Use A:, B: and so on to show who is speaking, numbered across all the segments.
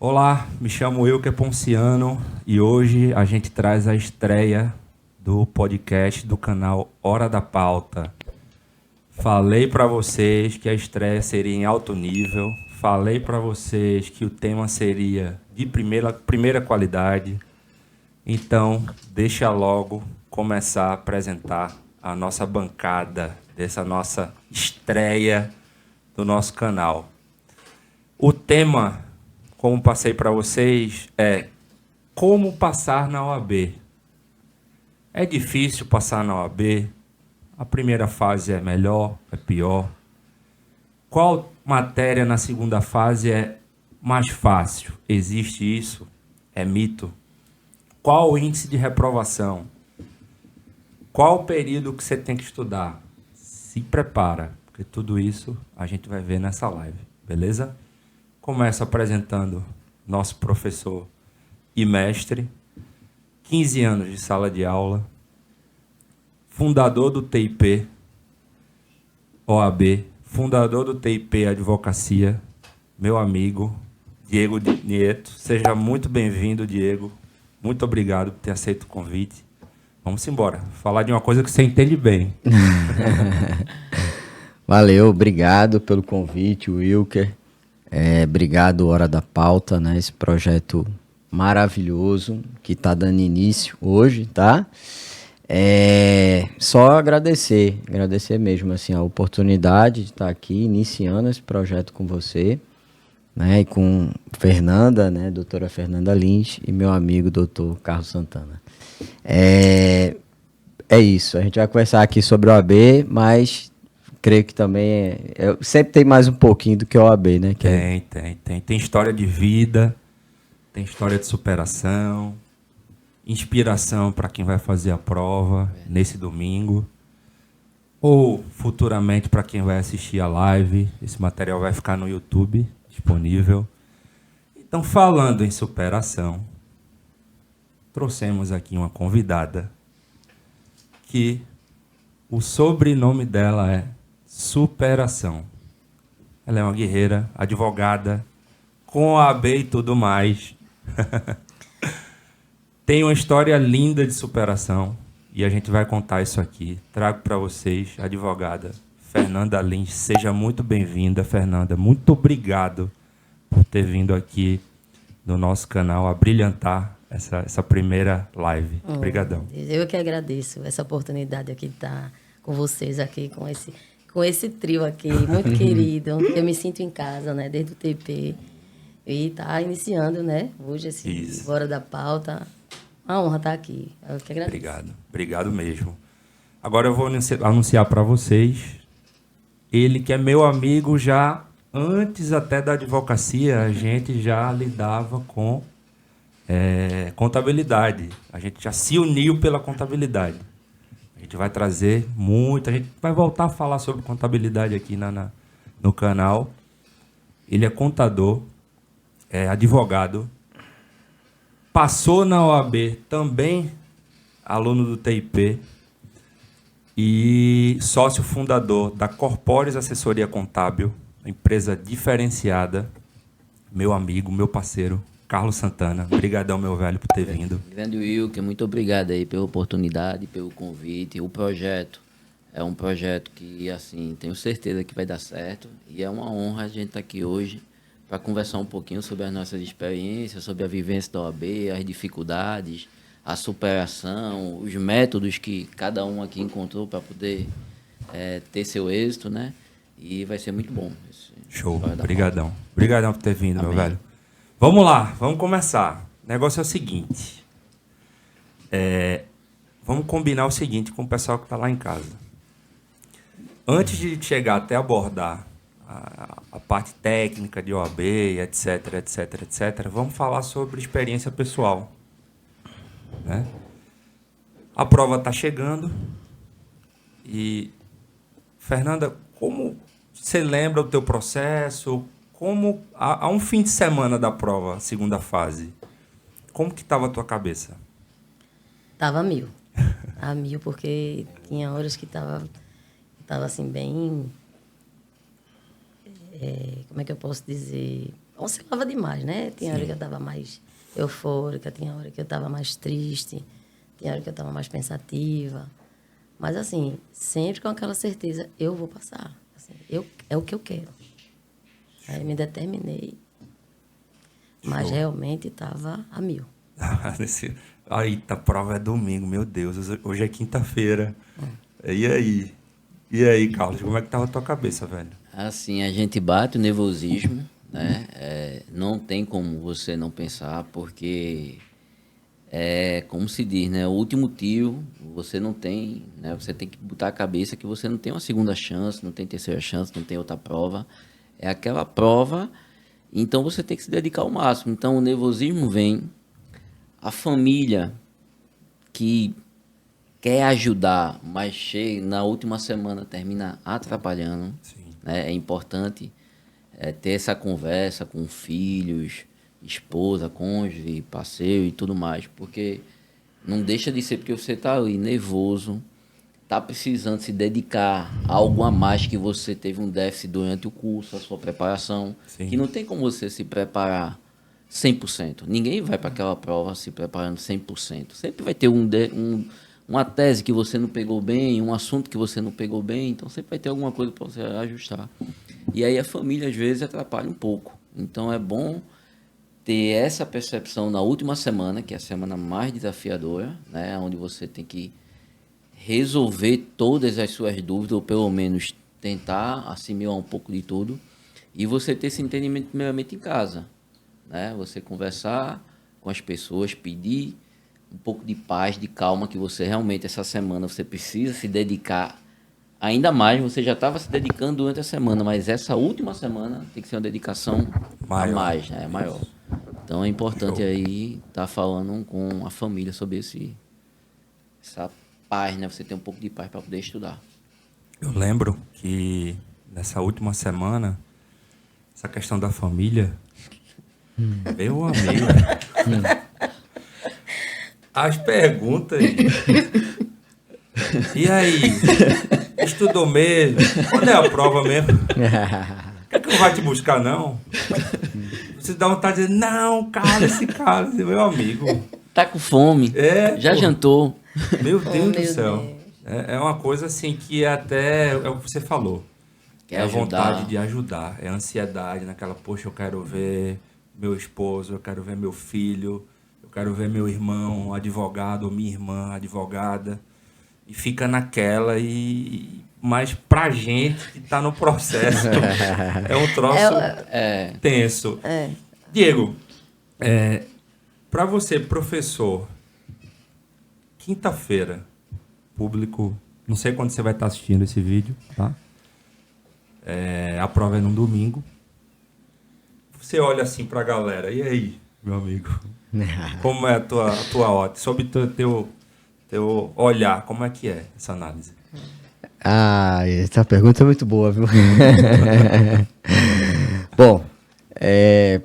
A: Olá, me chamo Wilker Ponciano e hoje a gente traz a estreia do podcast do canal Hora da Pauta. Falei para vocês que a estreia seria em alto nível, falei para vocês que o tema seria de primeira qualidade. Então, deixa logo começar a apresentar a nossa bancada dessa nossa estreia do nosso canal. O tema, como passei para vocês, é como passar na OAB. É difícil passar na OAB? A primeira fase é melhor, é pior? Qual matéria na segunda fase é mais fácil? Existe isso? É mito? Qual o índice de reprovação? Qual o período que você tem que estudar? Se prepara, porque tudo isso a gente vai ver nessa live, beleza? Começo apresentando nosso professor e mestre, 15 anos de sala de aula, fundador do TIP OAB, fundador do TIP Advocacia, meu amigo Diego Nieto. Seja muito bem-vindo, Diego. Muito obrigado por ter aceito o convite. Vamos embora, falar de uma coisa que você entende bem.
B: Valeu, obrigado pelo convite, Wilker. Obrigado, Hora da Pauta, né? Esse projeto maravilhoso que está dando início hoje, tá? Só agradecer mesmo assim, a oportunidade de estar aqui iniciando esse projeto com você, né? E com Fernanda, né? Doutora Fernanda Lins e meu amigo, doutor Carlos Santana. É isso, a gente vai conversar aqui sobre o OAB, mas creio que também sempre tem mais um pouquinho do que o OAB, né?
A: Tem história de vida, tem história de superação, inspiração para quem vai fazer a prova nesse domingo, ou futuramente para quem vai assistir a live. Esse material vai ficar no YouTube disponível. Então, falando em superação, trouxemos aqui uma convidada que o sobrenome dela é Superação. Ela é uma guerreira, advogada, com OAB e tudo mais. Tem uma história linda de superação e a gente vai contar isso aqui. Trago para vocês a advogada Fernanda Lins. Seja muito bem-vinda, Fernanda. Muito obrigado por ter vindo aqui no nosso canal a brilhantar essa primeira live. Obrigadão.
C: Eu que agradeço essa oportunidade aqui de estar com vocês aqui, com esse trio aqui, muito querido. Eu me sinto em casa, né, desde o TP. E tá iniciando, né, hoje esse Hora da Pauta. Uma honra estar aqui. Eu que agradeço.
A: Obrigado mesmo. Agora eu vou anunciar para vocês ele que é meu amigo já antes até da advocacia. A gente já lidava com contabilidade. A gente já se uniu pela contabilidade. A gente vai trazer muito, a gente vai voltar a falar sobre contabilidade aqui no canal. Ele é contador, é advogado, passou na OAB também, aluno do TIP e sócio fundador da Corpores Assessoria Contábil, empresa diferenciada. Meu amigo, meu parceiro, Carlos Santana. Obrigadão, meu velho, por ter vindo.
D: Grande Wilker, muito obrigado aí pela oportunidade, pelo convite. O projeto é um projeto que, assim, tenho certeza que vai dar certo. E é uma honra a gente estar aqui hoje para conversar um pouquinho sobre as nossas experiências, sobre a vivência da OAB, as dificuldades, a superação, os métodos que cada um aqui encontrou para poder ter seu êxito, né? E vai ser muito bom.
A: Show, obrigadão. Obrigadão por ter vindo, meu velho. Vamos lá, vamos começar. O negócio é o seguinte. Vamos combinar o seguinte com o pessoal que está lá em casa. Antes de chegar até abordar a parte técnica de OAB, etc, etc, etc, vamos falar sobre experiência pessoal, né? A prova está chegando e, Fernanda, como você lembra o teu processo? Como há um fim de semana da prova, segunda fase, como que estava a tua cabeça?
C: Tava a mil. A mil, porque tinha horas que tava assim, bem... como é que eu posso dizer? oscilava demais, né? Tinha hora que eu estava mais eufórica, tinha hora que eu estava mais triste, tinha hora que eu estava mais pensativa. Mas, assim, sempre com aquela certeza, eu vou passar. Assim, é o que eu quero. Aí me determinei. Mas realmente estava a mil.
A: Eita, a prova é domingo, meu Deus. Hoje é quinta-feira. E aí? E aí, Carlos, como é que tava a tua cabeça, velho?
D: Assim, a gente bate o nervosismo, né? Não tem como você não pensar, porque como se diz, né? O último tiro, você não tem, né? Você tem que botar a cabeça que você não tem uma segunda chance, não tem terceira chance, não tem outra prova. É aquela prova, então você tem que se dedicar ao máximo. Então o nervosismo vem, a família que quer ajudar, mas chega na última semana termina atrapalhando. Né? É importante ter essa conversa com filhos, esposa, cônjuge, parceiro e tudo mais, porque não deixa de ser porque você está ali nervoso, está precisando se dedicar a algo a mais que você teve um déficit durante o curso, a sua preparação, que não tem como você se preparar 100%. Ninguém vai para aquela prova se preparando 100%. Sempre vai ter uma tese que você não pegou bem, um assunto que você não pegou bem, então sempre vai ter alguma coisa para você ajustar. E aí a família, às vezes, atrapalha um pouco. Então é bom ter essa percepção na última semana, que é a semana mais desafiadora, né, onde você tem que resolver todas as suas dúvidas, ou pelo menos tentar assimilar um pouco de tudo, e você ter esse entendimento primeiramente em casa, né? Você conversar com as pessoas, pedir um pouco de paz, de calma, que você realmente essa semana você precisa se dedicar ainda mais. Você já estava se dedicando durante a semana, mas essa última semana tem que ser uma dedicação a mais, né? Maior. Então é importante aí estar falando com a família sobre essa paz, né? Você tem um pouco de paz para poder estudar.
A: Eu lembro que nessa última semana, essa questão da família, meu amigo, as perguntas. E aí? Estudou mesmo? Quando é a prova mesmo? Quer que eu vá te buscar, não? Você dá vontade de dizer, não, cala-se, meu amigo.
D: Tá com fome? Já jantou?
A: Meu Deus do céu. É uma coisa assim que até é o que você falou. É a vontade de ajudar. É a ansiedade naquela, poxa, eu quero ver meu esposo, eu quero ver meu filho, eu quero ver meu irmão advogado, ou minha irmã advogada. E fica naquela mas pra gente que tá no processo é um troço tenso. Diego, pra você, professor, quinta-feira, público, não sei quando você vai estar assistindo esse vídeo, tá? A prova é no domingo. Você olha assim pra galera, e aí, meu amigo? Como é a tua ótica? Sobre teu olhar, como é que é essa análise?
B: Essa pergunta é muito boa, viu? Bom,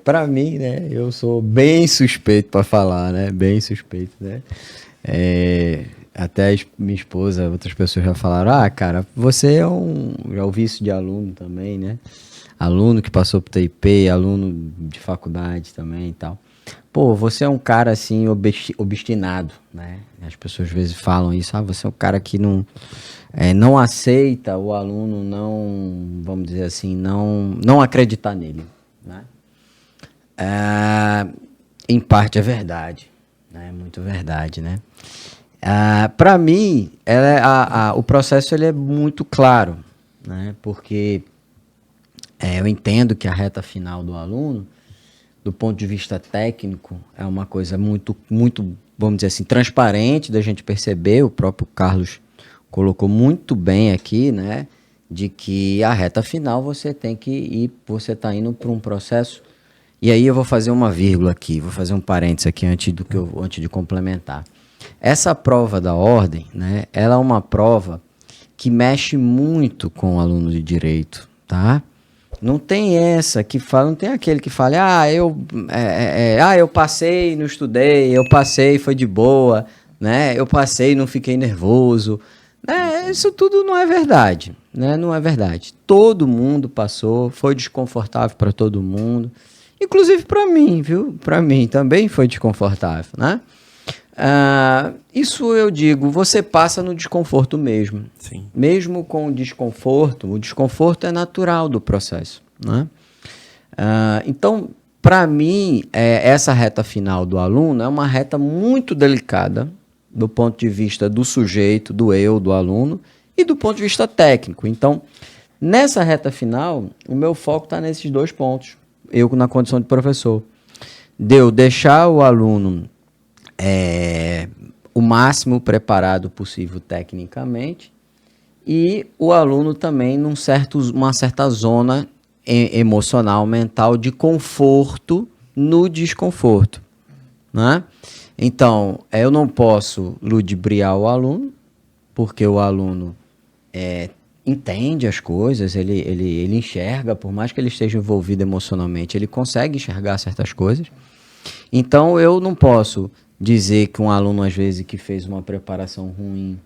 B: para mim, né, eu sou bem suspeito para falar, né? Bem suspeito, né? Até minha esposa, outras pessoas já falaram, cara, você já ouvi isso de aluno também, né? Aluno que passou por TIP, aluno de faculdade também e tal. Pô, você é um cara, assim, obstinado, né? As pessoas às vezes falam isso, você é um cara que não aceita o aluno não, vamos dizer assim, não acreditar nele, né? Em parte é verdade, né? Muito verdade, né? Para mim, o processo ele é muito claro, né? Porque eu entendo que a reta final do aluno, do ponto de vista técnico, é uma coisa muito, muito, vamos dizer assim, transparente da gente perceber. O próprio Carlos colocou muito bem aqui, né? De que a reta final você tem que ir, você está indo para um processo. E aí eu vou fazer uma vírgula aqui, vou fazer um parênteses aqui antes de complementar. Essa prova da ordem, né? Ela é uma prova que mexe muito com o aluno de direito, tá? Não tem não tem aquele que fala, eu passei, não estudei, eu passei, foi de boa, né? Eu passei, não fiquei nervoso. Isso tudo não é verdade, né? Não é verdade. Todo mundo passou, foi desconfortável para todo mundo. Inclusive para mim, viu? Para mim também foi desconfortável, né? Isso eu digo, você passa no desconforto mesmo.
A: Sim.
B: Mesmo com o desconforto é natural do processo, né? Então, para mim, essa reta final do aluno é uma reta muito delicada do ponto de vista do sujeito, do eu, do aluno e do ponto de vista técnico. Então, nessa reta final, o meu foco está nesses 2 pontos. Eu, na condição de professor, de eu deixar o aluno o máximo preparado possível tecnicamente e o aluno também uma certa zona emocional, mental de conforto no desconforto, né? Então, eu não posso ludibriar o aluno, porque o aluno entende as coisas, ele enxerga, por mais que ele esteja envolvido emocionalmente, ele consegue enxergar certas coisas. Então, eu não posso dizer que um aluno, às vezes, que fez uma preparação ruim,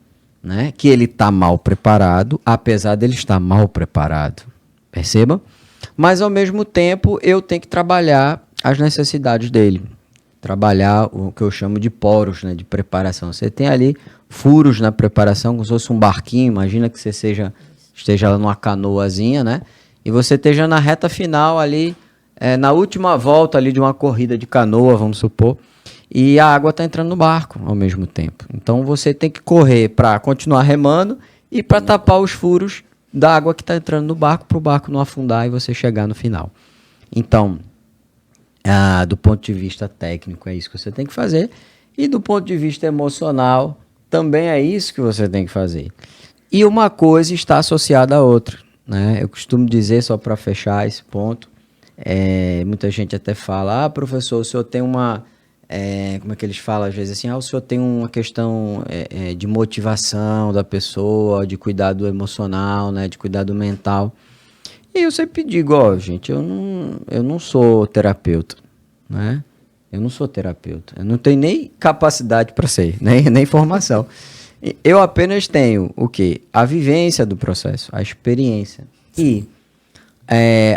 B: né, que ele está mal preparado, apesar dele estar mal preparado. Perceba? Mas, ao mesmo tempo, eu tenho que trabalhar as necessidades dele. Trabalhar o que eu chamo de poros, né, de preparação. Você tem ali furos na preparação, como se fosse um barquinho. Imagina que você esteja lá numa canoazinha, né? E você esteja na reta final ali, na última volta ali de uma corrida de canoa, vamos supor, e a água está entrando no barco ao mesmo tempo. Então você tem que correr para continuar remando e para tapar os furos da água que está entrando no barco, para o barco não afundar e você chegar no final. Então, do ponto de vista técnico, é isso que você tem que fazer. E do ponto de vista emocional, também é isso que você tem que fazer. E uma coisa está associada à outra, né? Eu costumo dizer, só para fechar esse ponto, muita gente até fala, professor, o senhor tem uma... como é que eles falam às vezes assim, o senhor tem uma questão de motivação da pessoa, de cuidado emocional, né, de cuidado mental. E eu sempre digo, gente, eu não sou terapeuta, né? Eu não sou terapeuta, eu não tenho nem capacidade para ser, nem formação. Eu apenas tenho o quê? A vivência do processo, a experiência. E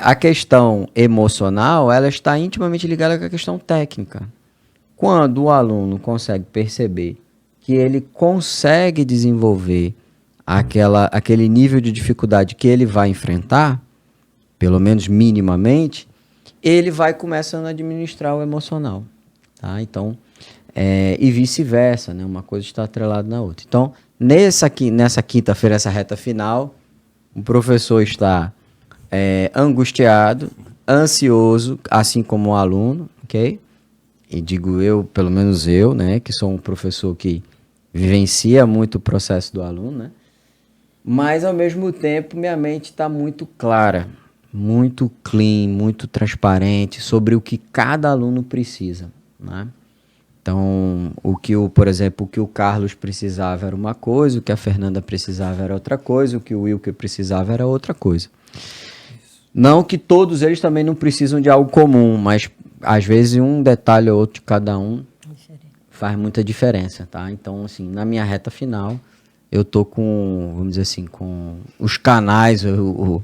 B: a questão emocional, ela está intimamente ligada com a questão técnica. Quando o aluno consegue perceber que ele consegue desenvolver aquele nível de dificuldade que ele vai enfrentar, pelo menos minimamente, ele vai começando a administrar o emocional. Tá? Então, e vice-versa, né? Uma coisa está atrelada na outra. Então, nessa quinta-feira, essa reta final, o professor está angustiado, ansioso, assim como o aluno, ok? E digo eu, pelo menos eu, né, que sou um professor que vivencia muito o processo do aluno, né? Mas, ao mesmo tempo, minha mente está muito clara, muito clean, muito transparente sobre o que cada aluno precisa, né? Então, por exemplo, o que o Carlos precisava era uma coisa, o que a Fernanda precisava era outra coisa, o que o Wilker precisava era outra coisa. Não que todos eles também não precisam de algo comum, mas às vezes um detalhe ou outro de cada um faz muita diferença, tá? Então, assim, na minha reta final, eu tô com, vamos dizer assim, com os canais,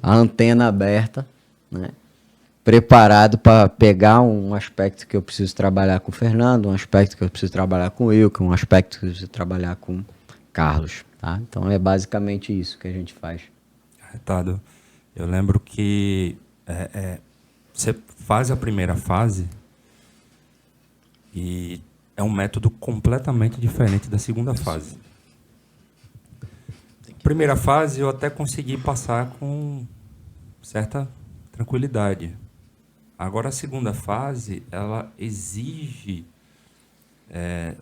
B: a antena aberta, né? Preparado para pegar um aspecto que eu preciso trabalhar com o Fernando, um aspecto que eu preciso trabalhar com o Wilker, um aspecto que eu preciso trabalhar com o Carlos, tá? Então, é basicamente isso que a gente faz.
A: Retado. Eu lembro que você faz a primeira fase e é um método completamente diferente da segunda fase. Primeira fase eu até consegui passar com certa tranquilidade. Agora a segunda fase, ela exige...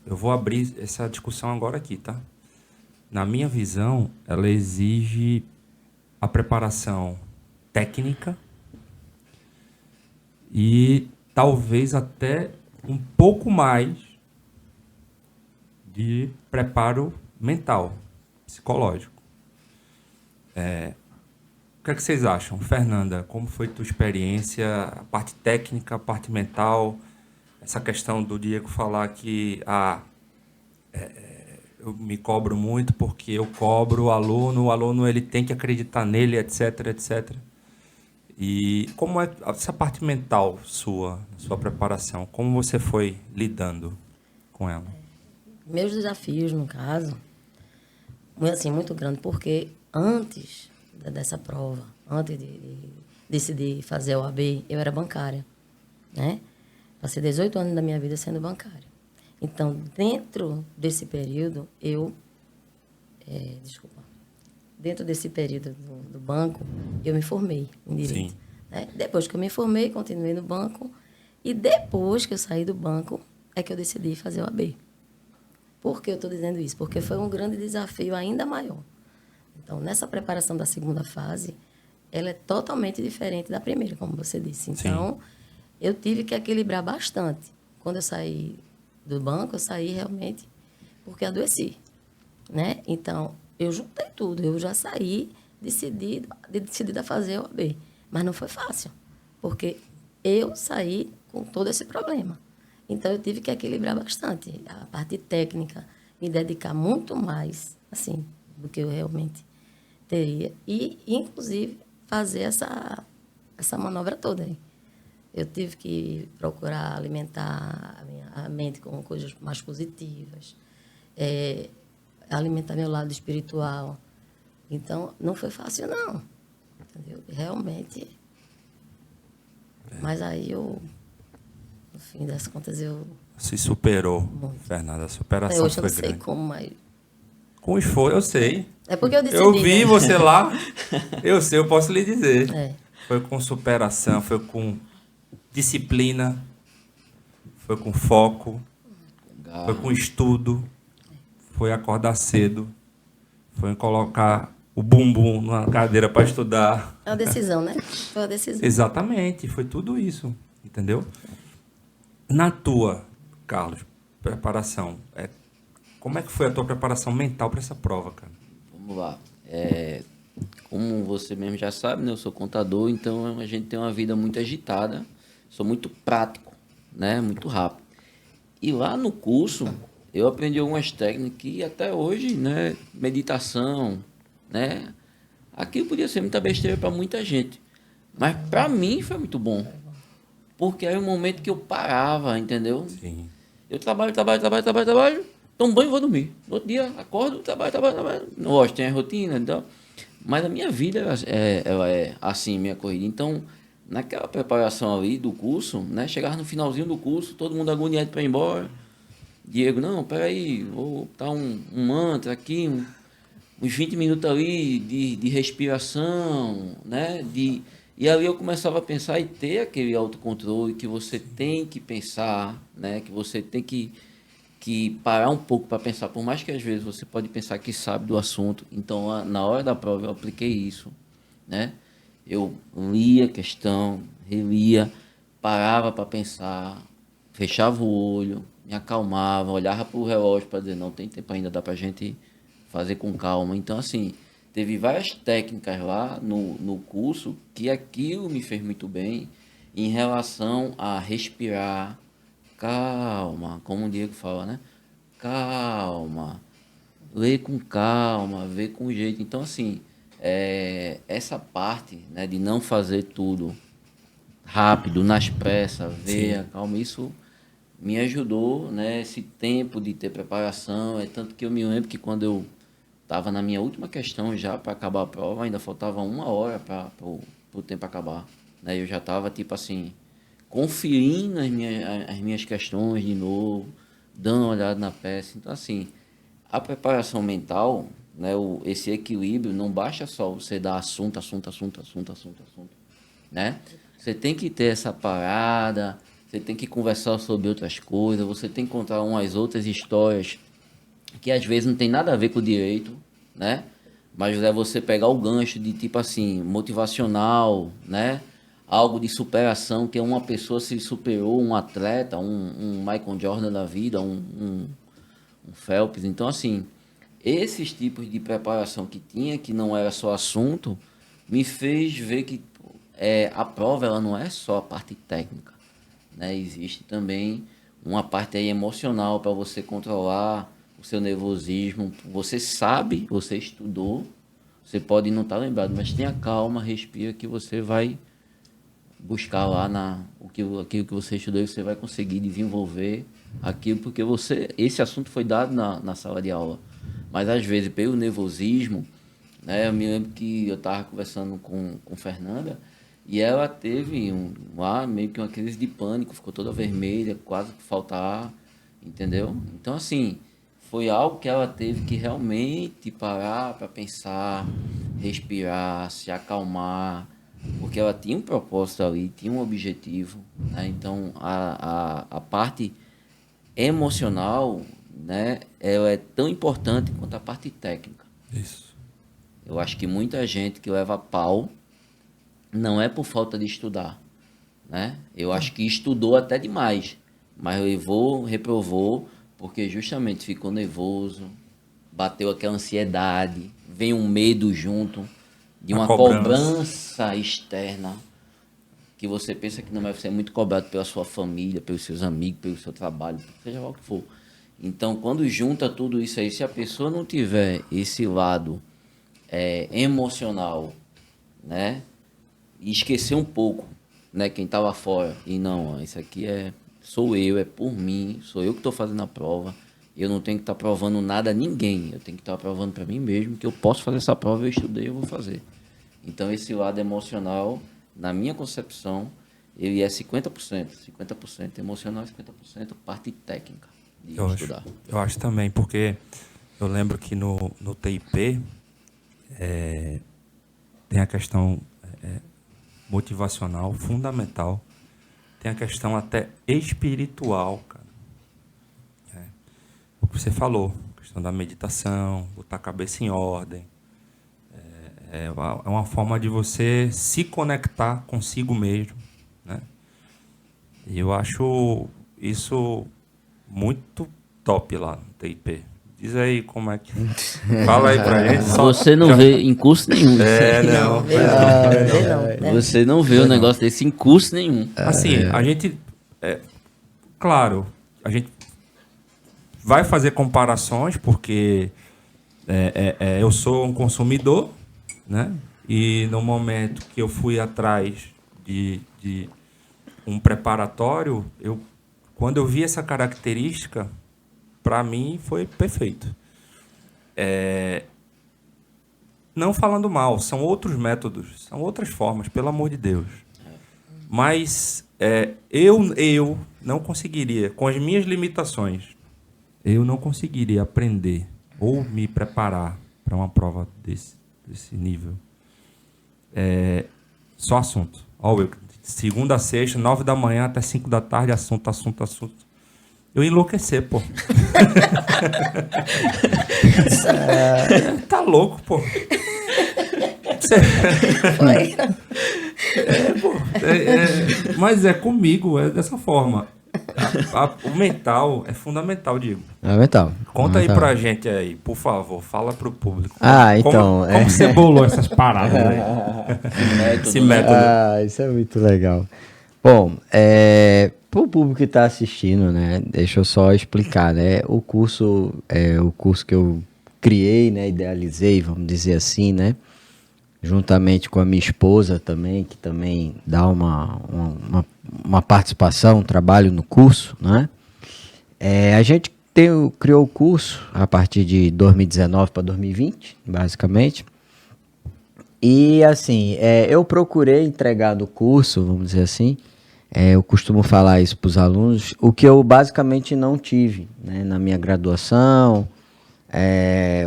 A: eu vou abrir essa discussão agora aqui, tá? Na minha visão, ela exige a preparação técnica e talvez até um pouco mais de preparo mental, psicológico. O que é que vocês acham? Fernanda, como foi tua experiência, a parte técnica, a parte mental, essa questão do Diego falar que eu me cobro muito porque eu cobro o aluno ele tem que acreditar nele, etc, etc. E como é essa parte mental sua preparação? Como você foi lidando com ela?
C: Meus desafios, no caso, assim, muito grande, porque antes dessa prova, antes de decidir fazer a OAB, eu era bancária, né? Passei 18 anos da minha vida sendo bancária. Então, dentro desse período, dentro desse período do banco, eu me formei em Direito.
A: Sim.
C: Né? Depois que eu me formei, continuei no banco, e depois que eu saí do banco, é que eu decidi fazer o OAB. Por que eu estou dizendo isso? Porque foi um grande desafio ainda maior. Então, nessa preparação da segunda fase, ela é totalmente diferente da primeira, como você disse. Então, eu tive que equilibrar bastante. Quando eu saí do banco, eu saí realmente porque adoeci, né? Então, eu juntei tudo. Eu já saí decidida a fazer o OAB. Mas não foi fácil, porque eu saí com todo esse problema. Então, eu tive que equilibrar bastante a parte técnica, me dedicar muito mais, assim, do que eu realmente teria. E, inclusive, fazer essa manobra toda aí. Eu tive que procurar alimentar a mente com coisas mais positivas, alimentar meu lado espiritual. Então, não foi fácil, não. Entendeu? Realmente. Mas aí eu... No fim das contas, eu...
A: Se superou,
C: Muito.
A: Fernanda. A
C: Até
A: superação
C: hoje eu
A: foi
C: não sei
A: grande.
C: como, mas...
A: Com esforço, eu sei.
C: É porque eu decidi,
A: Eu vi
C: né?
A: você lá. Eu sei, eu posso lhe dizer.
C: É.
A: Foi com superação, foi com disciplina, foi com foco, foi com estudo, foi acordar cedo, foi colocar o bumbum na cadeira para estudar.
C: É uma decisão, né? Foi uma decisão.
A: Exatamente, foi tudo isso, entendeu? Na tua, Carlos, preparação, como é que foi a tua preparação mental para essa prova, cara?
D: Vamos lá. Como você mesmo já sabe, né? Eu sou contador, então a gente tem uma vida muito agitada. Sou muito prático, né? Muito rápido. E lá no curso, eu aprendi algumas técnicas que até hoje, né? Meditação, né? Aquilo podia ser muita besteira para muita gente. Mas para mim foi muito bom. Porque era um momento que eu parava, entendeu?
A: Sim.
D: Eu trabalho, tomo banho e vou dormir. No outro dia, acordo, trabalho. Lógico, tem a rotina, então. Mas a minha vida ela é assim, minha corrida. Então, naquela preparação ali do curso, né? Chegava no finalzinho do curso, todo mundo agoniado para ir embora. Diego, não, peraí, vou botar um mantra aqui, uns 20 minutos ali de respiração, né? E ali eu começava a pensar e ter aquele autocontrole que você tem que pensar, né? Que você tem que parar um pouco para pensar, por mais que às vezes você pode pensar que sabe do assunto. Então, na hora da prova eu apliquei isso, né? Eu lia a questão, relia, parava para pensar, fechava o olho, me acalmava, olhava para o relógio para dizer, não, tem tempo ainda, dá para a gente fazer com calma. Então, assim, teve várias técnicas lá no curso que aquilo me fez muito bem em relação a respirar, calma, como o Diego fala, né? Calma, ler com calma, ver com jeito. Então, assim, essa parte, né, de não fazer tudo rápido, nas pressas, ver a calma, isso me ajudou, né? Esse tempo de ter preparação, tanto que eu me lembro que quando eu estava na minha última questão já para acabar a prova, ainda faltava 1 hora para o tempo acabar, né? Eu já estava, tipo assim, conferindo as minhas questões de novo, dando uma olhada na peça. Então, assim, a preparação mental, né, esse equilíbrio, não basta só você dar assunto, né? Você tem que ter essa parada, você tem que conversar sobre outras coisas, você tem que contar umas outras histórias que às vezes não tem nada a ver com o direito, né? Mas é você pegar o gancho de tipo assim, motivacional, né? Algo de superação, que uma pessoa se superou, um atleta, um Michael Jordan da vida, um Phelps. Então, assim, esses tipos de preparação que tinha, que não era só assunto, me fez ver que a prova ela não é só a parte técnica, né? Existe também uma parte aí emocional para você controlar o seu nervosismo. Você sabe, você estudou, você pode não estar lembrado, mas tenha calma, respira que você vai buscar lá aquilo que você estudou e você vai conseguir desenvolver aquilo, porque esse assunto foi dado na sala de aula. Mas às vezes, pelo nervosismo, né, eu me lembro que eu estava conversando com Fernanda e ela teve meio que uma crise de pânico, ficou toda vermelha, quase que falta ar, entendeu? Então, assim, foi algo que ela teve que realmente parar para pensar, respirar, se acalmar, porque ela tinha um propósito ali, tinha um objetivo, né? Então, a parte emocional, né, ela é tão importante quanto a parte técnica.
A: Isso.
D: Eu acho que muita gente que leva pau não é por falta de estudar, né? Eu acho que estudou até demais, mas reprovou, porque justamente ficou nervoso, bateu aquela ansiedade, vem um medo junto de uma cobrança externa, que você pensa que não vai ser muito cobrado pela sua família, pelos seus amigos, pelo seu trabalho, seja lá o que for. Então, quando junta tudo isso aí, se a pessoa não tiver esse lado emocional, né, e esquecer um pouco, né, quem está lá fora, e não, isso aqui sou eu, é por mim, sou eu que estou fazendo a prova, eu não tenho que estar provando nada a ninguém, eu tenho que estar provando para mim mesmo que eu posso fazer essa prova, eu estudei, eu vou fazer. Então, esse lado emocional, na minha concepção, ele é 50%, 50% emocional e 50% parte técnica de estudar.
A: Eu acho também, porque eu lembro que no TIP tem a questão motivacional, fundamental, tem a questão até espiritual, cara. O que você falou, a questão da meditação, botar a cabeça em ordem, é uma forma de você se conectar consigo mesmo, né? E eu acho isso muito top lá no TIP. Diz aí como é que... Fala aí pra gente.
D: Você não vê em curso nenhum.
A: Não.
D: Você não vê o negócio desse em curso nenhum.
A: Assim, a gente... claro, a gente vai fazer comparações, porque eu sou um consumidor, né? E no momento que eu fui atrás de um preparatório, quando eu vi essa característica, para mim foi perfeito. Não falando mal, são outros métodos, são outras formas, pelo amor de Deus. Mas eu não conseguiria, com as minhas limitações, eu não conseguiria aprender ou me preparar para uma prova desse nível. Só assunto. Segunda a sexta, 9 da manhã até 5 da tarde, assunto. Eu ia enlouquecer, pô. Tá louco, pô. Mas é comigo, é dessa forma. O mental é fundamental, Diego.
B: É mental.
A: Conta aí pra gente aí, por favor. Fala pro público.
B: Então...
A: Como você bolou essas paradas aí? Esse método.
B: Isso é muito legal. Bom, pro público que está assistindo, né? Deixa eu só explicar, né? O curso que eu criei, né? Idealizei, vamos dizer assim, né? Juntamente com a minha esposa também, que também dá uma participação, um trabalho no curso, né? A gente criou o curso a partir de 2019 para 2020, basicamente. E, assim, eu procurei entregar do curso, vamos dizer assim, eu costumo falar isso para os alunos, o que eu basicamente não tive, né, na minha graduação,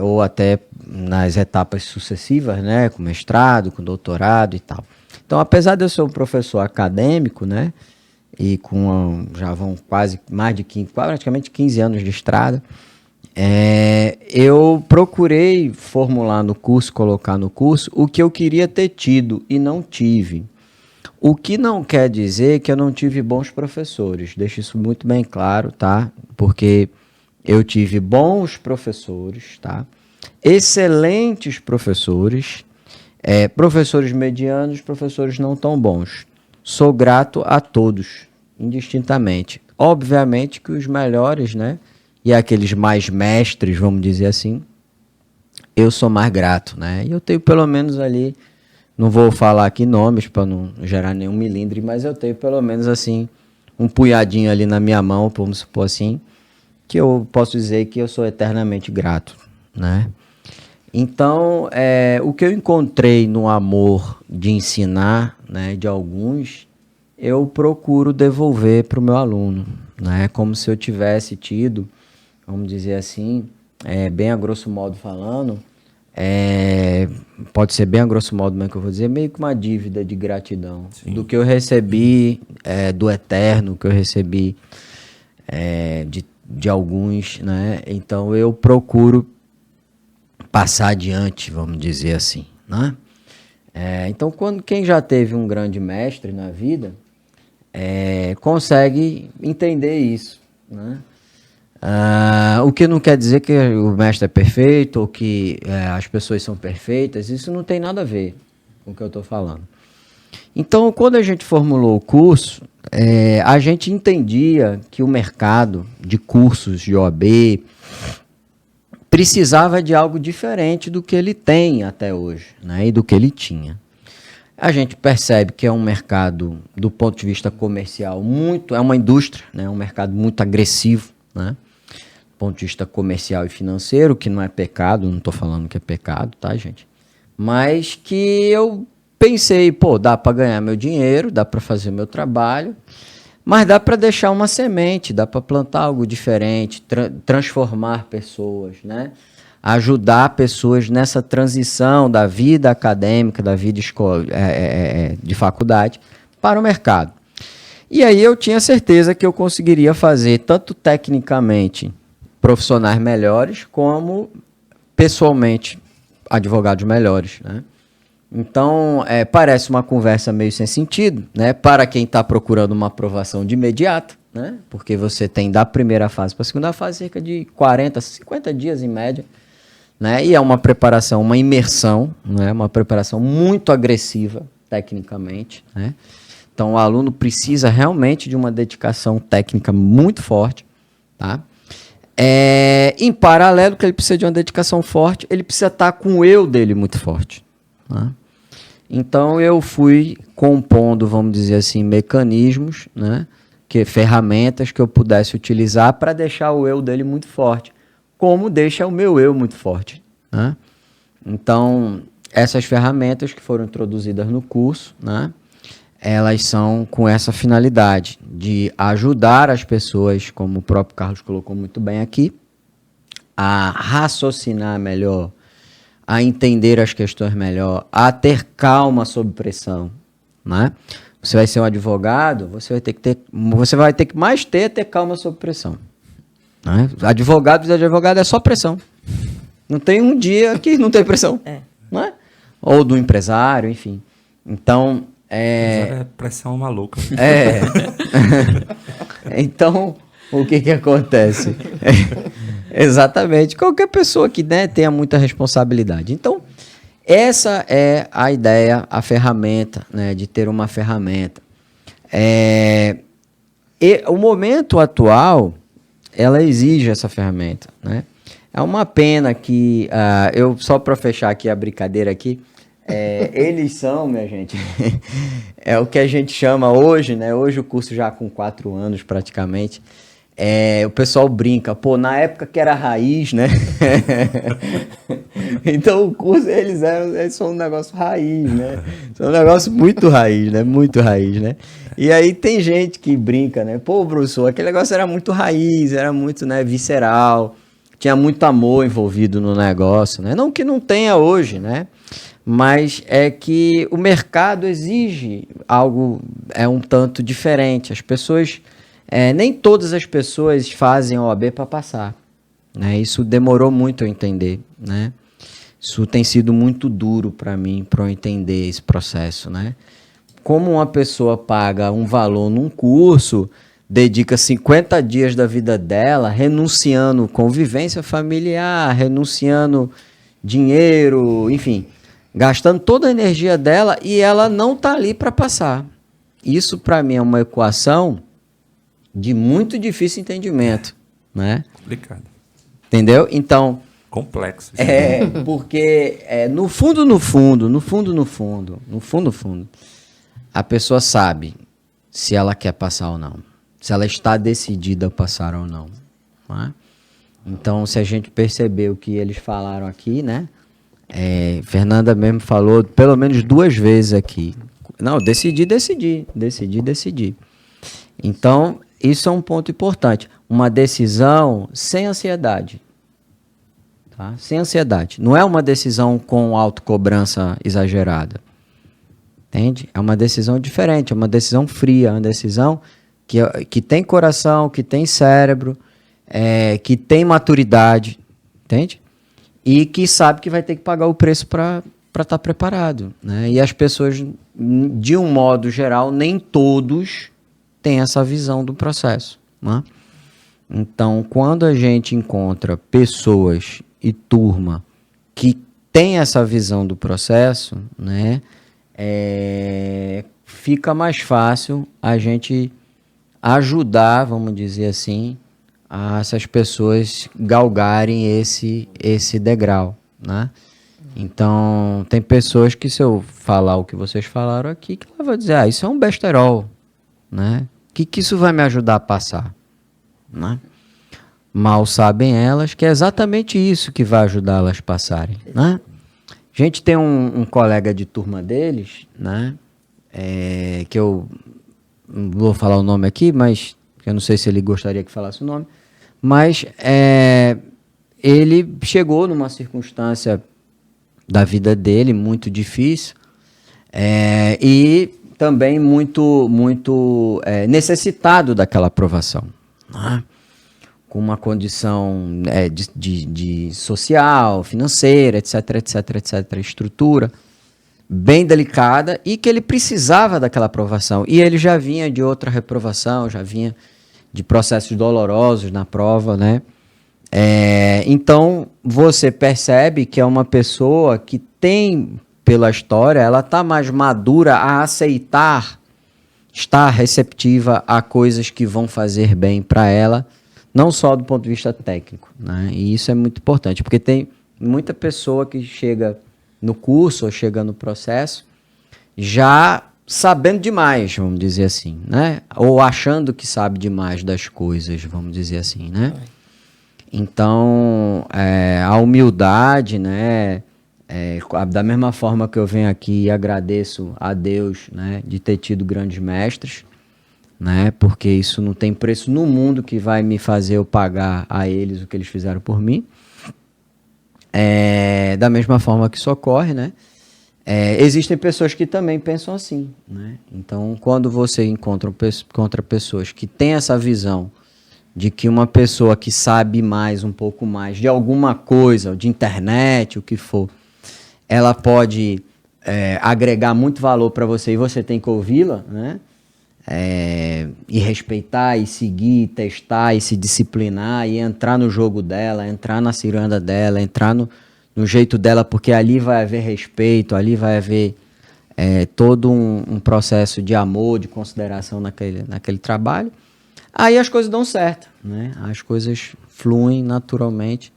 B: ou até nas etapas sucessivas, né, com mestrado, com doutorado e tal. Então, apesar de eu ser um professor acadêmico, né, e já vão praticamente 15 anos de estrada, eu procurei formular no curso, colocar no curso, o que eu queria ter tido e não tive. O que não quer dizer que eu não tive bons professores, deixo isso muito bem claro, tá? Porque eu tive bons professores, tá? Excelentes professores, professores medianos, professores não tão bons. Sou grato a todos, indistintamente. Obviamente que os melhores, né? E aqueles mais mestres, vamos dizer assim, eu sou mais grato, né? E eu tenho pelo menos ali Não vou falar aqui nomes para não gerar nenhum milindre, mas eu tenho pelo menos assim um punhadinho ali na minha mão, vamos supor assim, que eu posso dizer que eu sou eternamente grato, né? Então, o que eu encontrei no amor de ensinar, né, de alguns, eu procuro devolver para o meu aluno, né? Como se eu tivesse tido, vamos dizer assim, bem a grosso modo falando, pode ser bem a grosso modo mesmo que eu vou dizer, meio que uma dívida de gratidão. Sim. Do que eu recebi do eterno, que eu recebi de alguns, né? Então eu procuro passar adiante, vamos dizer assim, né? Então quem já teve um grande mestre na vida consegue entender isso, né? O que não quer dizer que o mestre é perfeito ou que as pessoas são perfeitas, isso não tem nada a ver com o que eu estou falando. Então, quando a gente formulou o curso, a gente entendia que o mercado de cursos de OAB precisava de algo diferente do que ele tem até hoje, né, e do que ele tinha. A gente percebe que é um mercado, do ponto de vista comercial, é uma indústria, né, um mercado muito agressivo, né? Do ponto de vista comercial e financeiro, que não é pecado, não estou falando que é pecado, tá, gente? Mas que eu pensei, dá para ganhar meu dinheiro, dá para fazer meu trabalho, mas dá para deixar uma semente, dá para plantar algo diferente, transformar pessoas, né? Ajudar pessoas nessa transição da vida acadêmica, da vida de faculdade, para o mercado. E aí eu tinha certeza que eu conseguiria fazer, tanto tecnicamente, profissionais melhores, como pessoalmente, advogados melhores, né? Então, parece uma conversa meio sem sentido, né? Para quem está procurando uma aprovação de imediato, né? Porque você tem da primeira fase para a segunda fase cerca de 40, 50 dias em média, né? E é uma preparação, uma imersão, né? Uma preparação muito agressiva, tecnicamente, né? Então, o aluno precisa realmente de uma dedicação técnica muito forte, tá? Em paralelo, que ele precisa de uma dedicação forte, ele precisa estar com o eu dele muito forte, tá? Então, eu fui compondo, vamos dizer assim, mecanismos, né? Ferramentas que eu pudesse utilizar para deixar o eu dele muito forte, como deixa o meu eu muito forte, né? Então, essas ferramentas que foram introduzidas no curso, né? Elas são com essa finalidade de ajudar as pessoas, como o próprio Carlos colocou muito bem aqui, a raciocinar melhor, a entender as questões melhor, a ter calma sob pressão, né? Você vai ser um advogado, você vai ter que mais ter calma sob pressão, né? Advogado é só pressão. Não tem um dia que não tem pressão, né? Ou do empresário, enfim. Então,
A: pressão maluca.
B: Então, o que acontece? Exatamente. Qualquer pessoa que, né, tenha muita responsabilidade. Então, essa é a ideia, a ferramenta, né, de ter uma ferramenta. E o momento atual, ela exige essa ferramenta, né? É uma pena que, só para fechar aqui a brincadeira aqui, eles são, minha gente, é o que a gente chama hoje, né? Hoje o curso já com 4 anos praticamente, o pessoal brinca, na época que era raiz, né? Então o curso, eles são um negócio raiz, né? São um negócio muito raiz, né? Muito raiz, né? E aí tem gente que brinca, né? Professor, aquele negócio era muito raiz, era muito, né, visceral, tinha muito amor envolvido no negócio, né? Não que não tenha hoje, né? Mas é que o mercado exige algo um tanto diferente. As pessoas, nem todas as pessoas fazem OAB para passar, né? Isso demorou muito a entender, né? Isso tem sido muito duro para mim, para eu entender esse processo, né? Como uma pessoa paga um valor num curso, dedica 50 dias da vida dela, renunciando convivência familiar, renunciando dinheiro, enfim, gastando toda a energia dela e ela não está ali para passar. Isso, para mim, é uma equação de muito difícil entendimento, né?
A: Complicado.
B: Entendeu? Então,
A: Complexo.
B: Porque no fundo, a pessoa sabe se ela quer passar ou não. Se ela está decidida a passar ou não. Não é? Então, se a gente perceber o que eles falaram aqui, né? Fernanda mesmo falou pelo menos 2 vezes aqui. Não, decidi. Então, isso é um ponto importante. Uma decisão sem ansiedade. Tá? Sem ansiedade. Não é uma decisão com autocobrança exagerada. Entende? É uma decisão diferente, é uma decisão fria, é uma decisão que tem coração, que tem cérebro, que tem maturidade, entende? E que sabe que vai ter que pagar o preço para estar preparado. Né? E as pessoas, de um modo geral, nem todos têm essa visão do processo. Né? Então, quando a gente encontra pessoas e turma que tem essa visão do processo, né, fica mais fácil a gente ajudar, vamos dizer assim, a essas pessoas galgarem esse degrau, né? Então, tem pessoas que, se eu falar o que vocês falaram aqui, que ela vai dizer, isso é um besterol, né? Que isso vai me ajudar a passar, né? Mal sabem elas que é exatamente isso que vai ajudá-las a passarem, né? A gente tem um colega de turma deles, né? Que eu não vou falar o nome aqui, mas eu não sei se ele gostaria que falasse o nome, mas ele chegou numa circunstância da vida dele muito difícil e também muito necessitado daquela aprovação, né? Com uma condição de social, financeira, etc, estrutura bem delicada e que ele precisava daquela aprovação. E ele já vinha de outra reprovação, já vinha de processos dolorosos na prova, né? Então, você percebe que é uma pessoa que tem, pela história, ela está mais madura a aceitar, estar receptiva a coisas que vão fazer bem para ela, não só do ponto de vista técnico, né? E isso é muito importante, porque tem muita pessoa que chega no curso ou chega no processo já sabendo demais, vamos dizer assim, né? Ou achando que sabe demais das coisas, vamos dizer assim, né? Então, a humildade, né? Da mesma forma que eu venho aqui e agradeço a Deus, né, de ter tido grandes mestres, né? Porque isso não tem preço no mundo que vai me fazer eu pagar a eles o que eles fizeram por mim. Da mesma forma que isso ocorre, né? Existem pessoas que também pensam assim, né? Então, quando você encontra pessoas que têm essa visão de que uma pessoa que sabe mais, um pouco mais de alguma coisa, de internet, o que for, ela pode agregar muito valor para você e você tem que ouvi-la, né? E respeitar, e seguir, e testar, e se disciplinar, e entrar no jogo dela, entrar na ciranda dela, entrar no jeito dela, porque ali vai haver respeito, ali vai haver todo um processo de amor, de consideração naquele trabalho. Aí as coisas dão certo, né? As coisas fluem naturalmente,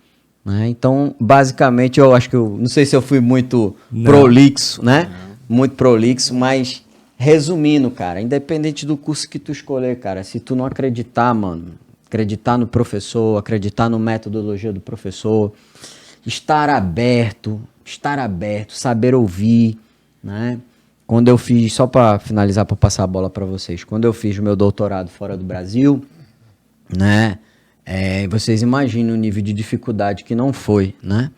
B: né? Então, basicamente, eu acho que não sei se eu fui muito prolixo, né? Muito prolixo, mas resumindo, cara, independente do curso que tu escolher, cara, se tu não acreditar, mano, acreditar no professor, acreditar na metodologia do professor, estar aberto, saber ouvir, né? Quando eu fiz, só para finalizar, para passar a bola para vocês, quando eu fiz o meu doutorado fora do Brasil, né? Vocês imaginam o nível de dificuldade que não foi, né?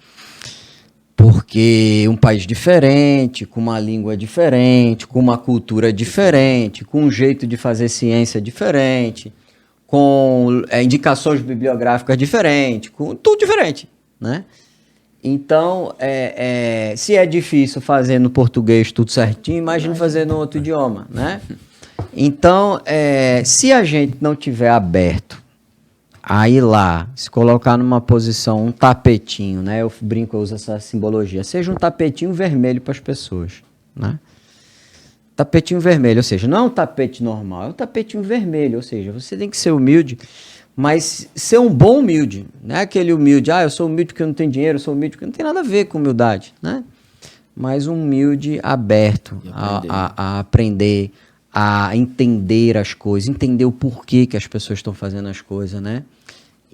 B: Porque um país diferente, com uma língua diferente, com uma cultura diferente, com um jeito de fazer ciência diferente, com indicações bibliográficas diferentes, com tudo diferente, né? Então, se é difícil fazer no português tudo certinho, imagine fazer no outro idioma, né? Então, se a gente não tiver aberto a ir lá, se colocar numa posição, um tapetinho, né? Eu brinco, eu uso essa simbologia. Seja um tapetinho vermelho para as pessoas, né? Tapetinho vermelho, ou seja, não é um tapete normal, é um tapetinho vermelho, ou seja, você tem que ser humilde, Mas ser um bom humilde, não é aquele humilde, eu sou humilde porque eu não tenho dinheiro, eu sou humilde porque não tem nada a ver com humildade, né? Mas um humilde aberto a aprender, a entender as coisas, entender o porquê que as pessoas estão fazendo as coisas, né?